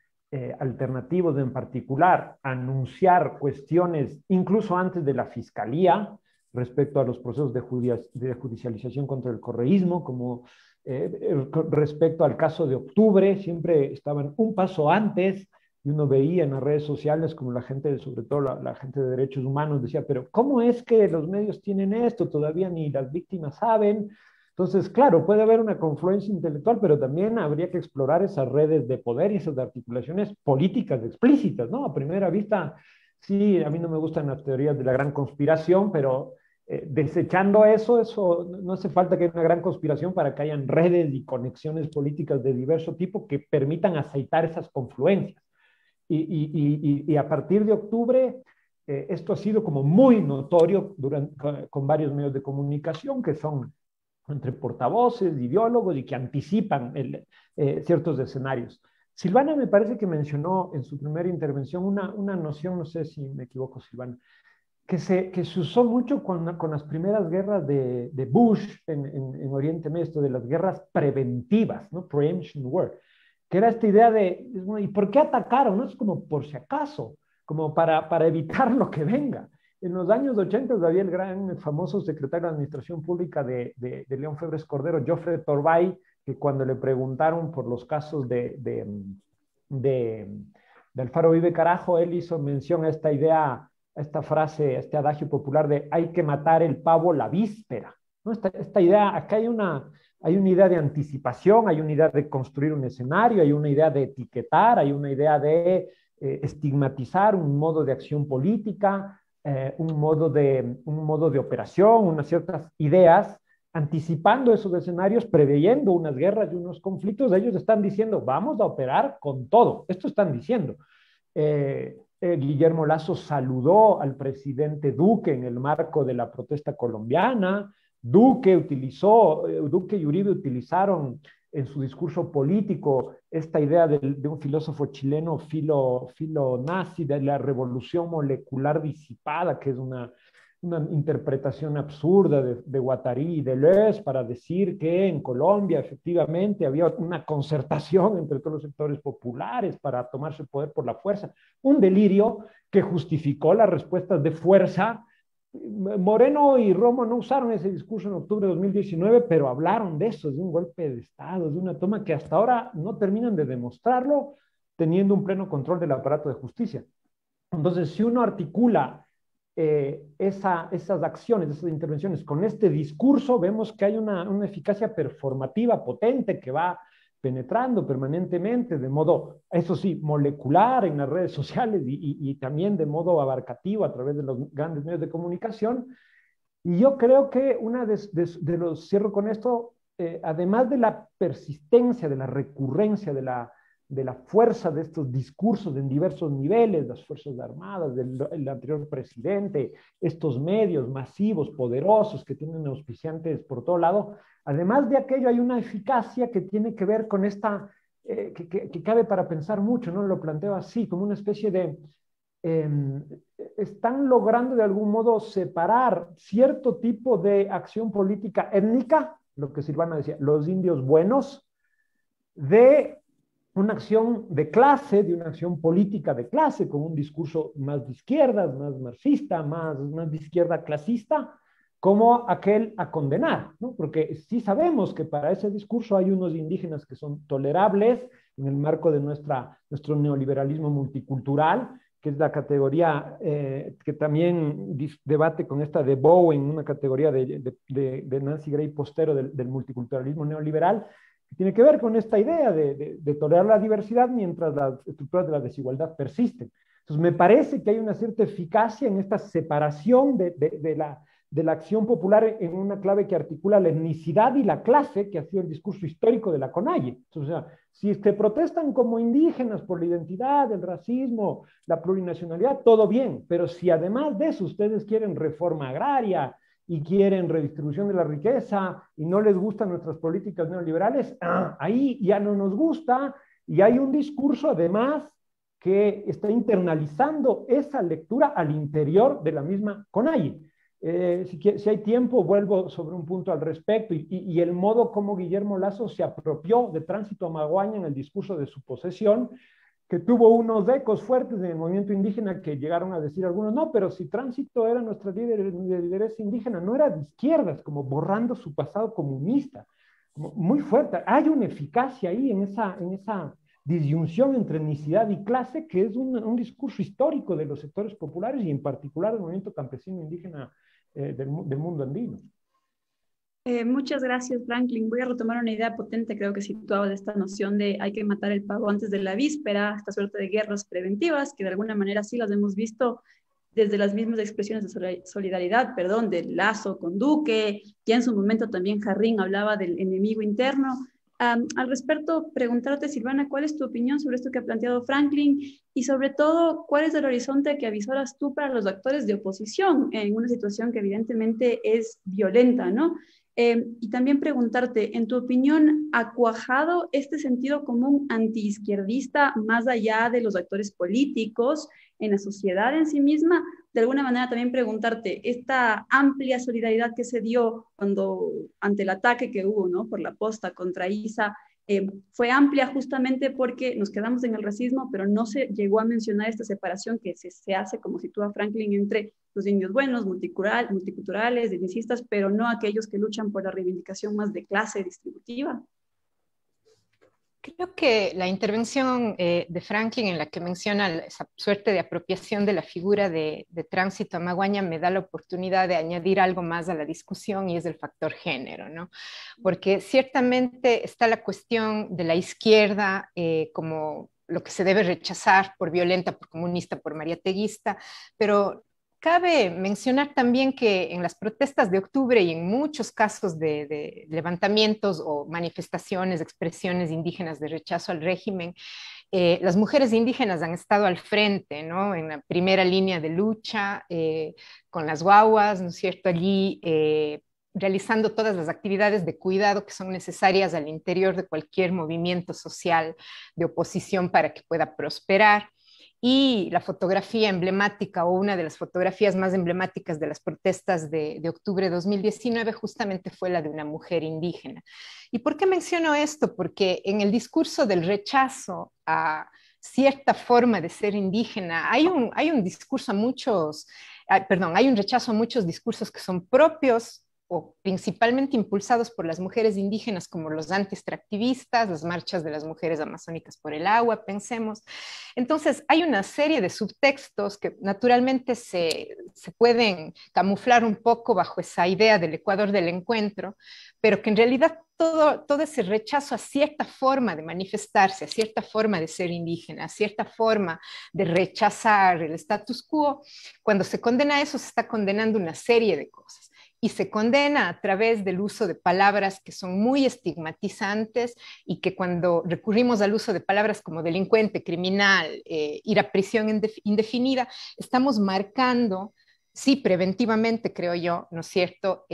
alternativos en particular anunciar cuestiones incluso antes de la fiscalía respecto a los procesos de judicialización contra el correísmo, como respecto al caso de octubre, siempre estaban un paso antes y uno veía en las redes sociales como la gente, sobre todo la gente de derechos humanos, decía, pero ¿cómo es que los medios tienen esto? Todavía ni las víctimas saben. Entonces, claro, puede haber una confluencia intelectual, pero también habría que explorar esas redes de poder y esas articulaciones políticas explícitas, ¿no? A primera vista, sí, a mí no me gustan las teorías de la gran conspiración, pero desechando eso no hace falta que haya una gran conspiración para que hayan redes y conexiones políticas de diverso tipo que permitan aceitar esas confluencias. Y a partir de octubre, esto ha sido como muy notorio con varios medios de comunicación que son entre portavoces, ideólogos y que anticipan ciertos escenarios. Silvana me parece que mencionó en su primera intervención una noción, no sé si me equivoco, Silvana, que se usó mucho con las primeras guerras de Bush en Oriente Medio, esto de las guerras preventivas, ¿no? Preemption War, que era esta idea de, ¿y por qué atacaron? No es como por si acaso, como para evitar lo que venga. En los años 80 había el famoso secretario de Administración Pública de León Febres Cordero, Joffre Torbay, que cuando le preguntaron por los casos de Alfaro Uribe Carajo, él hizo mención a esta idea, a esta frase, a este adagio popular de hay que matar el pavo la víspera, ¿no? Esta idea, acá hay una idea de anticipación, hay una idea de construir un escenario, hay una idea de etiquetar, hay una idea de estigmatizar un modo de acción política, un modo de operación, unas ciertas ideas, anticipando esos escenarios, preveyendo unas guerras y unos conflictos. Ellos están diciendo, vamos a operar con todo. Esto están diciendo. Guillermo Lasso saludó al presidente Duque en el marco de la protesta colombiana. Duque y Uribe utilizaron en su discurso político esta idea de un filósofo chileno, Filo Nazi, de la revolución molecular disipada, que es una interpretación absurda de Guattari y Deleuze para decir que en Colombia efectivamente había una concertación entre todos los sectores populares para tomarse el poder por la fuerza. Un delirio que justificó las respuestas de fuerza. Moreno y Romo no usaron ese discurso en octubre de 2019, pero hablaron de eso, de un golpe de Estado, de una toma que hasta ahora no terminan de demostrarlo, teniendo un pleno control del aparato de justicia. Entonces, si uno articula esas acciones, esas intervenciones con este discurso, vemos que hay una eficacia performativa potente que va penetrando permanentemente, de modo, eso sí, molecular en las redes sociales y también de modo abarcativo a través de los grandes medios de comunicación. Y yo creo que cierro con esto, además de la persistencia, de la recurrencia, de de la fuerza de estos discursos en diversos niveles, las Fuerzas Armadas, del anterior presidente, estos medios masivos, poderosos, que tienen auspiciantes por todo lado. Además de aquello, hay una eficacia que tiene que ver con esta, que cabe para pensar mucho, ¿no? Lo planteo así, como una especie de... están logrando de algún modo separar cierto tipo de acción política étnica, lo que Silvana decía, los indios buenos, de una acción de clase, de una acción política de clase, con un discurso más de izquierdas, más marxista, más de izquierda clasista, como aquel a condenar, ¿no? Porque sí sabemos que para ese discurso hay unos indígenas que son tolerables en el marco de nuestro neoliberalismo multicultural, que es la categoría que también debate con esta de Bowen, una categoría de Nancy Gray postero del multiculturalismo neoliberal, que tiene que ver con esta idea de tolerar la diversidad mientras las estructuras de la desigualdad persisten. Entonces, me parece que hay una cierta eficacia en esta separación de la acción popular en una clave que articula la etnicidad y la clase, que ha sido el discurso histórico de la CONAIE. O sea, si protestan como indígenas por la identidad, el racismo, la plurinacionalidad, todo bien, pero si además de eso ustedes quieren reforma agraria y quieren redistribución de la riqueza y no les gustan nuestras políticas neoliberales, ahí ya no nos gusta, y hay un discurso además que está internalizando esa lectura al interior de la misma CONAIE. Si hay tiempo, vuelvo sobre un punto al respecto y el modo como Guillermo Lasso se apropió de Tránsito Amaguaña en el discurso de su posesión, que tuvo unos ecos fuertes en el movimiento indígena que llegaron a decir algunos, no, pero si Tránsito era nuestra lideresa indígena, no era de izquierdas, como borrando su pasado comunista, como muy fuerte. Hay una eficacia ahí en esa disyunción entre etnicidad y clase, que es un discurso histórico de los sectores populares y en particular del movimiento campesino indígena del mundo andino. Muchas gracias, Franklin. Voy a retomar una idea potente, creo que situaba de esta noción de hay que matar el pavo antes de la víspera, esta suerte de guerras preventivas, que de alguna manera sí las hemos visto desde las mismas expresiones de solidaridad, del Lasso con Duque, ya en su momento también Jarrín hablaba del enemigo interno. Al respecto, preguntarte, Silvana, ¿cuál es tu opinión sobre esto que ha planteado Franklin? Y sobre todo, ¿cuál es el horizonte que avisoras tú para los actores de oposición en una situación que evidentemente es violenta, ¿no? Y también preguntarte, en tu opinión, ¿ha cuajado este sentido común antiizquierdista más allá de los actores políticos, en la sociedad en sí misma? De alguna manera también preguntarte, esta amplia solidaridad que se dio ante el ataque que hubo, ¿no?, por la posta contra Isa, fue amplia justamente porque nos quedamos en el racismo, pero no se llegó a mencionar esta separación que se hace, como sitúa Franklin, entre los indios buenos, multiculturales, etnicistas, pero no aquellos que luchan por la reivindicación más de clase distributiva. Creo que la intervención de Franklin, en la que menciona esa suerte de apropiación de la figura de Tránsito Amaguaña, me da la oportunidad de añadir algo más a la discusión, y es el factor género, ¿no? Porque ciertamente está la cuestión de la izquierda como lo que se debe rechazar por violenta, por comunista, por mariateguista, pero cabe mencionar también que en las protestas de octubre y en muchos casos de levantamientos o manifestaciones, expresiones indígenas de rechazo al régimen, las mujeres indígenas han estado al frente, ¿no?, en la primera línea de lucha, con las guaguas, ¿no es cierto?, allí realizando todas las actividades de cuidado que son necesarias al interior de cualquier movimiento social de oposición para que pueda prosperar. Y la fotografía emblemática, o una de las fotografías más emblemáticas de las protestas de octubre de 2019, justamente fue la de una mujer indígena. ¿Y por qué menciono esto? Porque en el discurso del rechazo a cierta forma de ser indígena, hay un rechazo a muchos discursos que son propios o principalmente impulsados por las mujeres indígenas, como los anti-extractivistas, las marchas de las mujeres amazónicas por el agua, pensemos. Entonces, hay una serie de subtextos que naturalmente se pueden camuflar un poco bajo esa idea del Ecuador del encuentro, pero que en realidad todo ese rechazo a cierta forma de manifestarse, a cierta forma de ser indígena, a cierta forma de rechazar el status quo, cuando se condena eso, se está condenando una serie de cosas. y se condena a través del uso de palabras que son muy estigmatizantes y que cuando recurrimos al uso de palabras como delincuente, criminal, ir a prisión indefinida, estamos marcando, sí, preventivamente, creo yo, ¿no es cierto?,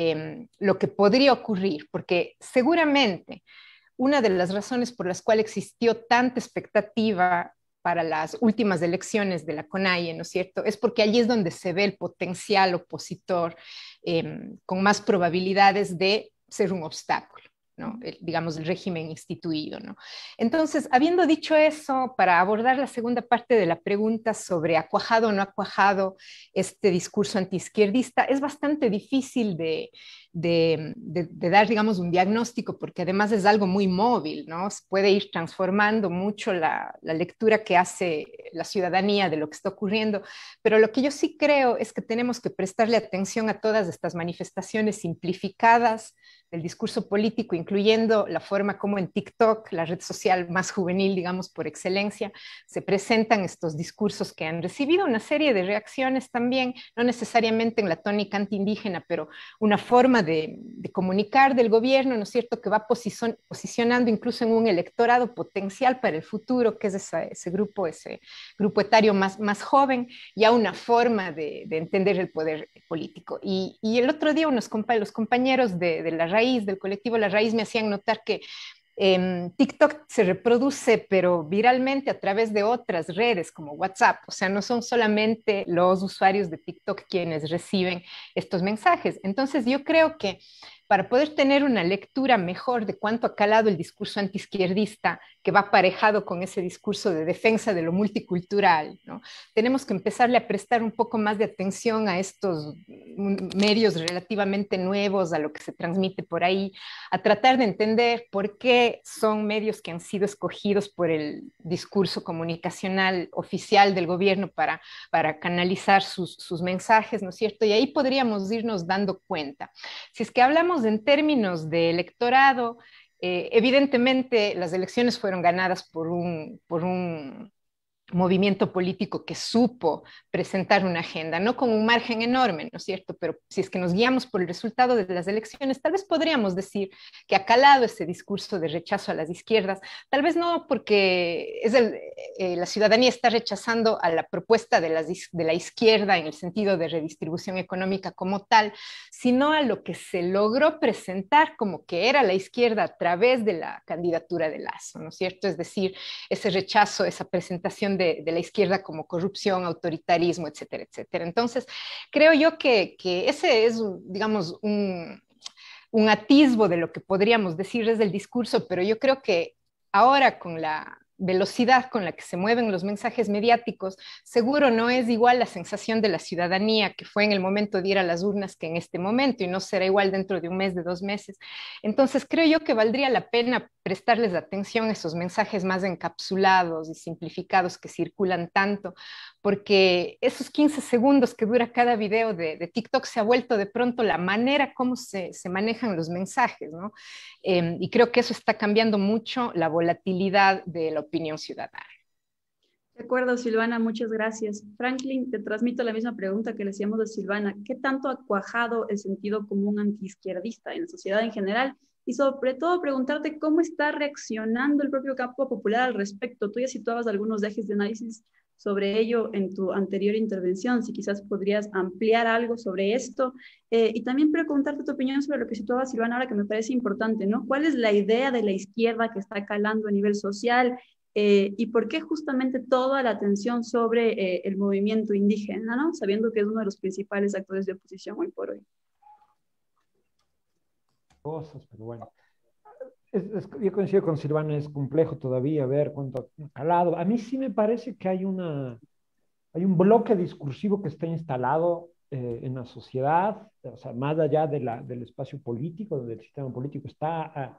lo que podría ocurrir, porque seguramente una de las razones por las cuales existió tanta expectativa para las últimas elecciones de la CONAIE, ¿no es cierto?, es porque allí es donde se ve el potencial opositor con más probabilidades de ser un obstáculo, ¿no? Digamos, el régimen instituido, ¿no? Entonces, habiendo dicho eso, para abordar la segunda parte de la pregunta sobre ha cuajado o no ha cuajado este discurso antiizquierdista, es bastante difícil de dar, digamos, un diagnóstico, porque además es algo muy móvil, ¿no? Se puede ir transformando mucho la lectura que hace la ciudadanía de lo que está ocurriendo, pero lo que yo sí creo es que tenemos que prestarle atención a todas estas manifestaciones simplificadas del discurso político, incluyendo la forma como en TikTok, la red social más juvenil, digamos, por excelencia, se presentan estos discursos que han recibido una serie de reacciones también, no necesariamente en la tónica antiindígena, pero una forma de comunicar del gobierno, ¿no es cierto?, que va posicionando incluso en un electorado potencial para el futuro, que es ese grupo etario más joven, ya una forma de entender el poder político. Y el otro día los compañeros de La Raíz, del colectivo La Raíz, me hacían notar que TikTok se reproduce, pero viralmente a través de otras redes como WhatsApp. O sea, no son solamente los usuarios de TikTok quienes reciben estos mensajes. Entonces, yo creo que para poder tener una lectura mejor de cuánto ha calado el discurso antiizquierdista que va aparejado con ese discurso de defensa de lo multicultural, ¿no?, tenemos que empezarle a prestar un poco más de atención a estos medios relativamente nuevos, a lo que se transmite por ahí, a tratar de entender por qué son medios que han sido escogidos por el discurso comunicacional oficial del gobierno para canalizar sus mensajes, ¿no es cierto? Y ahí podríamos irnos dando cuenta. Si es que hablamos en términos de electorado, evidentemente las elecciones fueron ganadas por un movimiento político que supo presentar una agenda, no con un margen enorme, ¿no es cierto? Pero si es que nos guiamos por el resultado de las elecciones, tal vez podríamos decir que ha calado ese discurso de rechazo a las izquierdas, tal vez no porque la ciudadanía está rechazando a la propuesta de la izquierda en el sentido de redistribución económica como tal, sino a lo que se logró presentar como que era la izquierda a través de la candidatura de Lasso, ¿no es cierto? Es decir, ese rechazo, esa presentación de la izquierda como corrupción, autoritarismo, etcétera, etcétera. Entonces, creo yo que ese es, digamos, un atisbo de lo que podríamos decir desde el discurso, pero yo creo que ahora con la velocidad con la que se mueven los mensajes mediáticos, seguro no es igual la sensación de la ciudadanía que fue en el momento de ir a las urnas que en este momento, y no será igual dentro de un mes, de 2 meses. Entonces creo yo que valdría la pena prestarles atención a esos mensajes más encapsulados y simplificados que circulan tanto, porque esos 15 segundos que dura cada video de TikTok se ha vuelto de pronto la manera como se manejan los mensajes, ¿no? Y creo que eso está cambiando mucho la volatilidad de la opinión ciudadana. De acuerdo, Silvana, muchas gracias. Franklin, te transmito la misma pregunta que le hacíamos a Silvana. ¿Qué tanto ha cuajado el sentido común antiizquierdista en la sociedad en general? Y sobre todo preguntarte cómo está reaccionando el propio campo popular al respecto. Tú ya situabas algunos ejes de análisis sobre ello en tu anterior intervención, si quizás podrías ampliar algo sobre esto. Y también preguntarte tu opinión sobre lo que situaba Silvana ahora, que me parece importante, ¿no? ¿Cuál es la idea de la izquierda que está calando a nivel social? Y por qué justamente toda la atención sobre el movimiento indígena, ¿no? Sabiendo que es uno de los principales actores de oposición hoy por hoy. Cosas, pero bueno. Yo coincido con Silvana, es complejo todavía ver cuánto ha calado. A mí sí me parece que hay un bloque discursivo que está instalado en la sociedad, o sea, más allá del espacio político, donde el sistema político está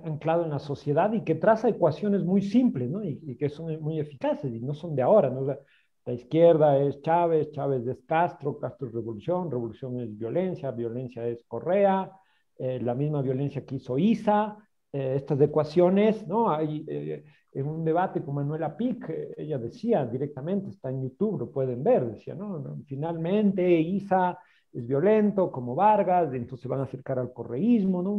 anclado en la sociedad y que traza ecuaciones muy simples, ¿no? Y que son muy eficaces y no son de ahora, ¿no? O sea, la izquierda es Chávez, Chávez es Castro, Castro es revolución, revolución es violencia, violencia es Correa, la misma violencia que hizo ISA, estas ecuaciones, ¿no? Hay en un debate con Manuela Pic, ella decía directamente, está en YouTube, lo pueden ver, decía, ¿no? Finalmente ISA es violento, como Vargas, entonces se van a acercar al correísmo, ¿no?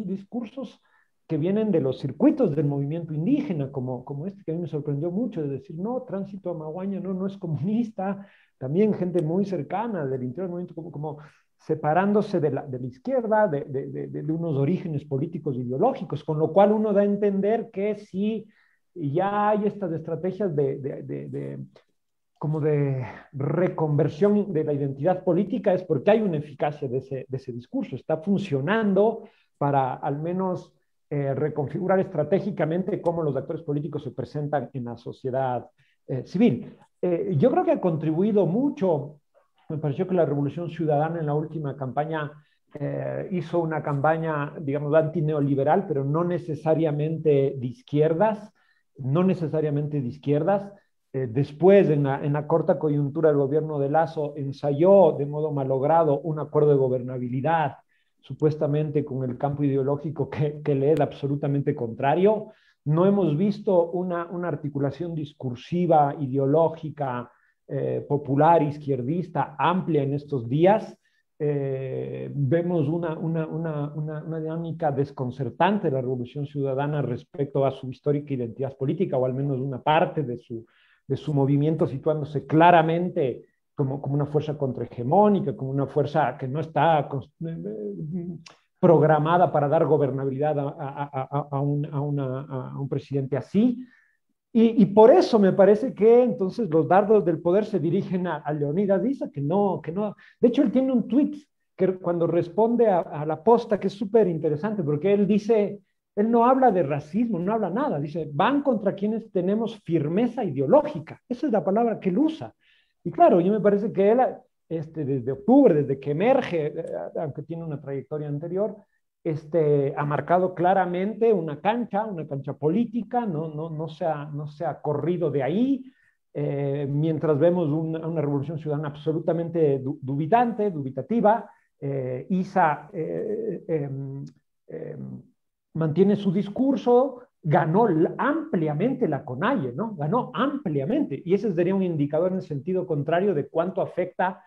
Discursos que vienen de los circuitos del movimiento indígena, como este que a mí me sorprendió mucho, de decir, no, Tránsito Amaguaña no es comunista, también gente muy cercana del interior del movimiento, como separándose de la izquierda, de unos orígenes políticos ideológicos, con lo cual uno da a entender que si ya hay estas estrategias como de reconversión de la identidad política, es porque hay una eficacia de ese discurso, está funcionando para al menos reconfigurar estratégicamente cómo los actores políticos se presentan en la sociedad civil. Yo creo que ha contribuido mucho. Me pareció que la Revolución Ciudadana en la última campaña hizo una campaña, digamos, antineoliberal, pero no necesariamente de izquierdas, después, en la corta coyuntura del gobierno de Lasso, ensayó de modo malogrado un acuerdo de gobernabilidad, supuestamente con el campo ideológico que le es absolutamente contrario. No hemos visto una articulación discursiva, ideológica, popular, izquierdista, amplia en estos días. Vemos una dinámica desconcertante de la Revolución Ciudadana respecto a su histórica identidad política, o al menos una parte de su movimiento situándose claramente como una fuerza contrahegemónica, como una fuerza que no está programada para dar gobernabilidad a un presidente así. Y por eso me parece que entonces los dardos del poder se dirigen a Leonidas Issa, que no. De hecho, él tiene un tuit que cuando responde a la posta, que es súper interesante, porque él dice, él no habla de racismo, no habla nada, dice, van contra quienes tenemos firmeza ideológica. Esa es la palabra que él usa. Y claro, yo me parece que él, desde octubre, desde que emerge, aunque tiene una trayectoria anterior, ha marcado claramente una cancha política, no se ha corrido de ahí, mientras vemos una revolución ciudadana absolutamente dubitativa. Issa mantiene su discurso, ganó ampliamente la CONAIE, ¿no? Ganó ampliamente, y ese sería un indicador en el sentido contrario de cuánto afecta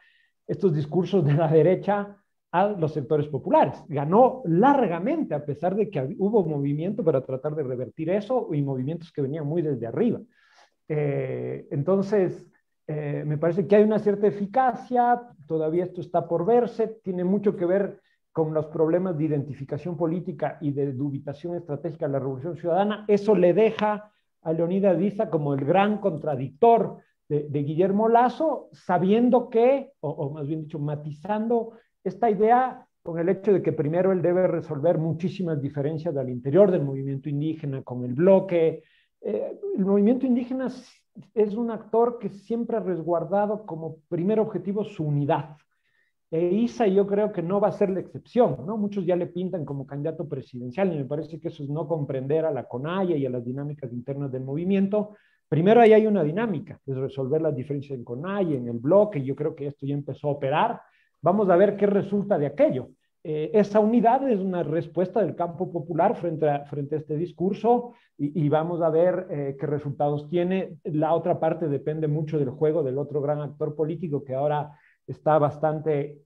estos discursos de la derecha a los sectores populares. Ganó largamente, a pesar de que hubo movimiento para tratar de revertir eso y movimientos que venían muy desde arriba. Entonces, me parece que hay una cierta eficacia, todavía esto está por verse, tiene mucho que ver con los problemas de identificación política y de dubitación estratégica de la Revolución Ciudadana. Eso le deja a Leonidas Issa como el gran contradictor de Guillermo Lasso, sabiendo que, o más bien dicho, matizando esta idea con el hecho de que primero él debe resolver muchísimas diferencias al interior del movimiento indígena, con el bloque. El movimiento indígena es un actor que siempre ha resguardado como primer objetivo su unidad. Issa yo creo que no va a ser la excepción, ¿no? Muchos ya le pintan como candidato presidencial y me parece que eso es no comprender a la CONAIE y a las dinámicas internas del movimiento. Primero ahí hay una dinámica, es resolver las diferencias en CONAIE, en el bloque, y yo creo que esto ya empezó a operar. Vamos a ver qué resulta de aquello. Esa unidad es una respuesta del campo popular frente a este discurso y vamos a ver qué resultados tiene. La otra parte depende mucho del juego del otro gran actor político que ahora está bastante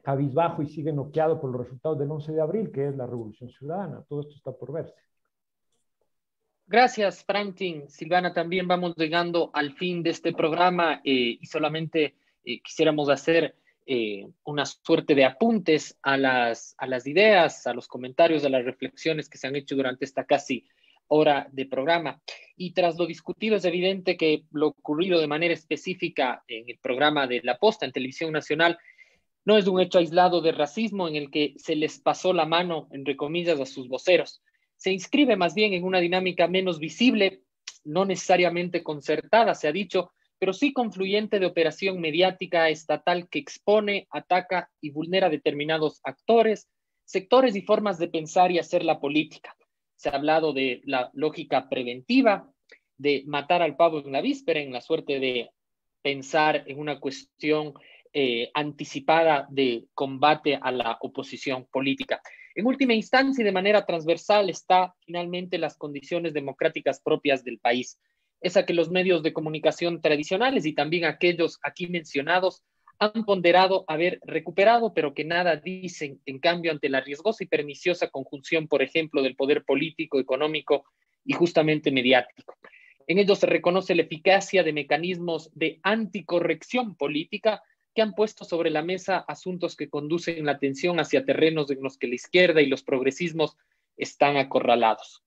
cabizbajo y sigue noqueado por los resultados del 11 de abril, que es la Revolución Ciudadana. Todo esto está por verse. Gracias, Franklin. Silvana, también vamos llegando al fin de este programa y solamente quisiéramos hacer una suerte de apuntes a las ideas, a los comentarios, a las reflexiones que se han hecho durante esta casi hora de programa. Y tras lo discutido, es evidente que lo ocurrido de manera específica en el programa de La Posta en Televisión Nacional no es un hecho aislado de racismo en el que se les pasó la mano, entre comillas, a sus voceros. Se inscribe más bien en una dinámica menos visible, no necesariamente concertada, se ha dicho, pero sí confluyente de operación mediática estatal que expone, ataca y vulnera determinados actores, sectores y formas de pensar y hacer la política. Se ha hablado de la lógica preventiva, de matar al pavo en la víspera, en la suerte de pensar en una cuestión anticipada de combate a la oposición política. En última instancia y de manera transversal está finalmente las condiciones democráticas propias del país. Es a que los medios de comunicación tradicionales y también aquellos aquí mencionados han ponderado haber recuperado, pero que nada dicen, en cambio, ante la riesgosa y perniciosa conjunción, por ejemplo, del poder político, económico y justamente mediático. En ellos se reconoce la eficacia de mecanismos de anticorrección política que han puesto sobre la mesa asuntos que conducen la atención hacia terrenos en los que la izquierda y los progresismos están acorralados.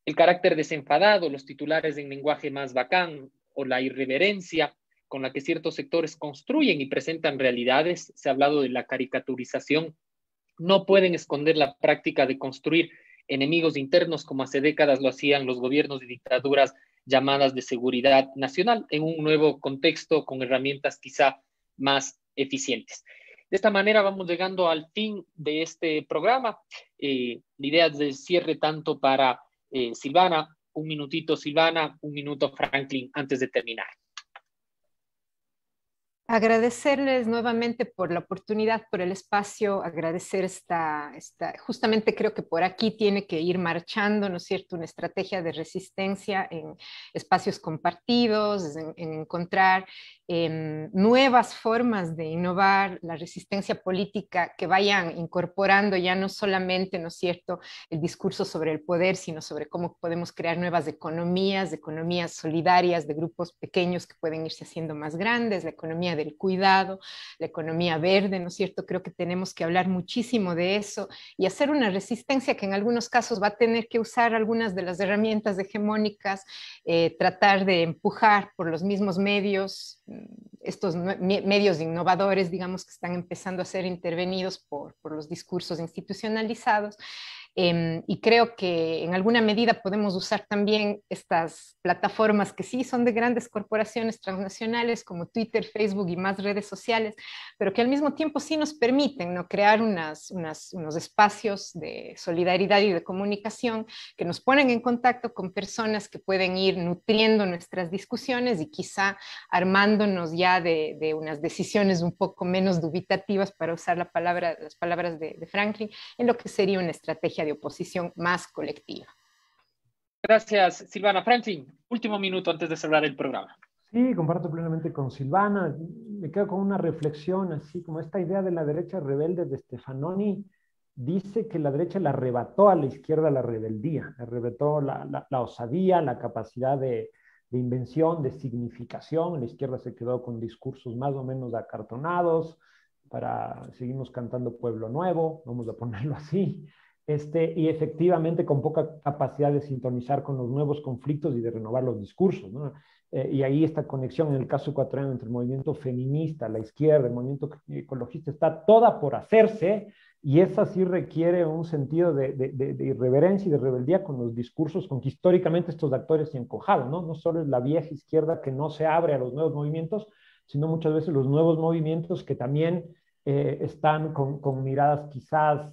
El carácter desenfadado, los titulares en lenguaje más bacán o la irreverencia con la que ciertos sectores construyen y presentan realidades, se ha hablado de la caricaturización, no pueden esconder la práctica de construir enemigos internos como hace décadas lo hacían los gobiernos y dictaduras llamadas de seguridad nacional en un nuevo contexto con herramientas quizá más eficientes. De esta manera vamos llegando al fin de este programa. La idea de cierre tanto para Silvana, un minutito Silvana, un minuto Franklin antes de terminar. Agradecerles nuevamente por la oportunidad, por el espacio, agradecer justamente creo que por aquí tiene que ir marchando, ¿no es cierto?, una estrategia de resistencia en espacios compartidos, en encontrar nuevas formas de innovar la resistencia política que vayan incorporando ya no solamente, ¿no es cierto?, el discurso sobre el poder, sino sobre cómo podemos crear nuevas economías solidarias de grupos pequeños que pueden irse haciendo más grandes, la economía del cuidado, la economía verde, ¿no es cierto? Creo que tenemos que hablar muchísimo de eso y hacer una resistencia que en algunos casos va a tener que usar algunas de las herramientas hegemónicas, tratar de empujar por los mismos medios, estos medios innovadores, digamos, que están empezando a ser intervenidos por los discursos institucionalizados. Y creo que en alguna medida podemos usar también estas plataformas que sí son de grandes corporaciones transnacionales como Twitter, Facebook y más redes sociales, pero que al mismo tiempo sí nos permiten, ¿no?, crear unos espacios de solidaridad y de comunicación que nos ponen en contacto con personas que pueden ir nutriendo nuestras discusiones y quizá armándonos ya de unas decisiones un poco menos dubitativas, para usar las palabras de Franklin, en lo que sería una estrategia de oposición más colectiva. Gracias, Silvana. Franklin, último minuto antes de cerrar el programa. Sí, comparto plenamente con Silvana. Me quedo con una reflexión, así como esta idea de la derecha rebelde de Stefanoni. Dice que la derecha le arrebató a la izquierda la rebeldía, le arrebató la osadía, la capacidad de invención, de significación. La izquierda se quedó con discursos más o menos acartonados, para seguirnos cantando Pueblo Nuevo, vamos a ponerlo así. Y efectivamente con poca capacidad de sintonizar con los nuevos conflictos y de renovar los discursos, ¿no? Y ahí esta conexión en el caso ecuatoriano entre el movimiento feminista, la izquierda, el movimiento ecologista, está toda por hacerse, y esa sí requiere un sentido de irreverencia y de rebeldía con los discursos con que históricamente estos actores se han encojado, ¿no? No solo es la vieja izquierda que no se abre a los nuevos movimientos, sino muchas veces los nuevos movimientos que también están con miradas quizás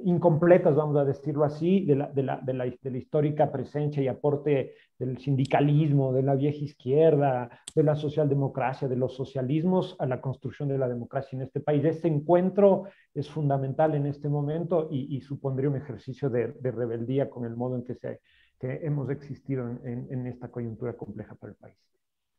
incompletas, vamos a decirlo así, de la histórica presencia y aporte del sindicalismo, de la vieja izquierda, de la socialdemocracia, de los socialismos a la construcción de la democracia en este país. Este encuentro es fundamental en este momento y supondría un ejercicio de rebeldía con el modo en que hemos existido en esta coyuntura compleja para el país.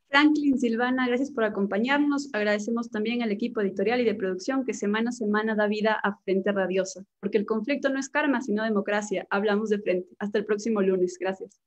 Franklin, Silvana, gracias por acompañarnos. Agradecemos también al equipo editorial y de producción que semana a semana da vida a Frente Radiosa, porque el conflicto no es karma, sino democracia. Hablamos de frente. Hasta el próximo lunes. Gracias.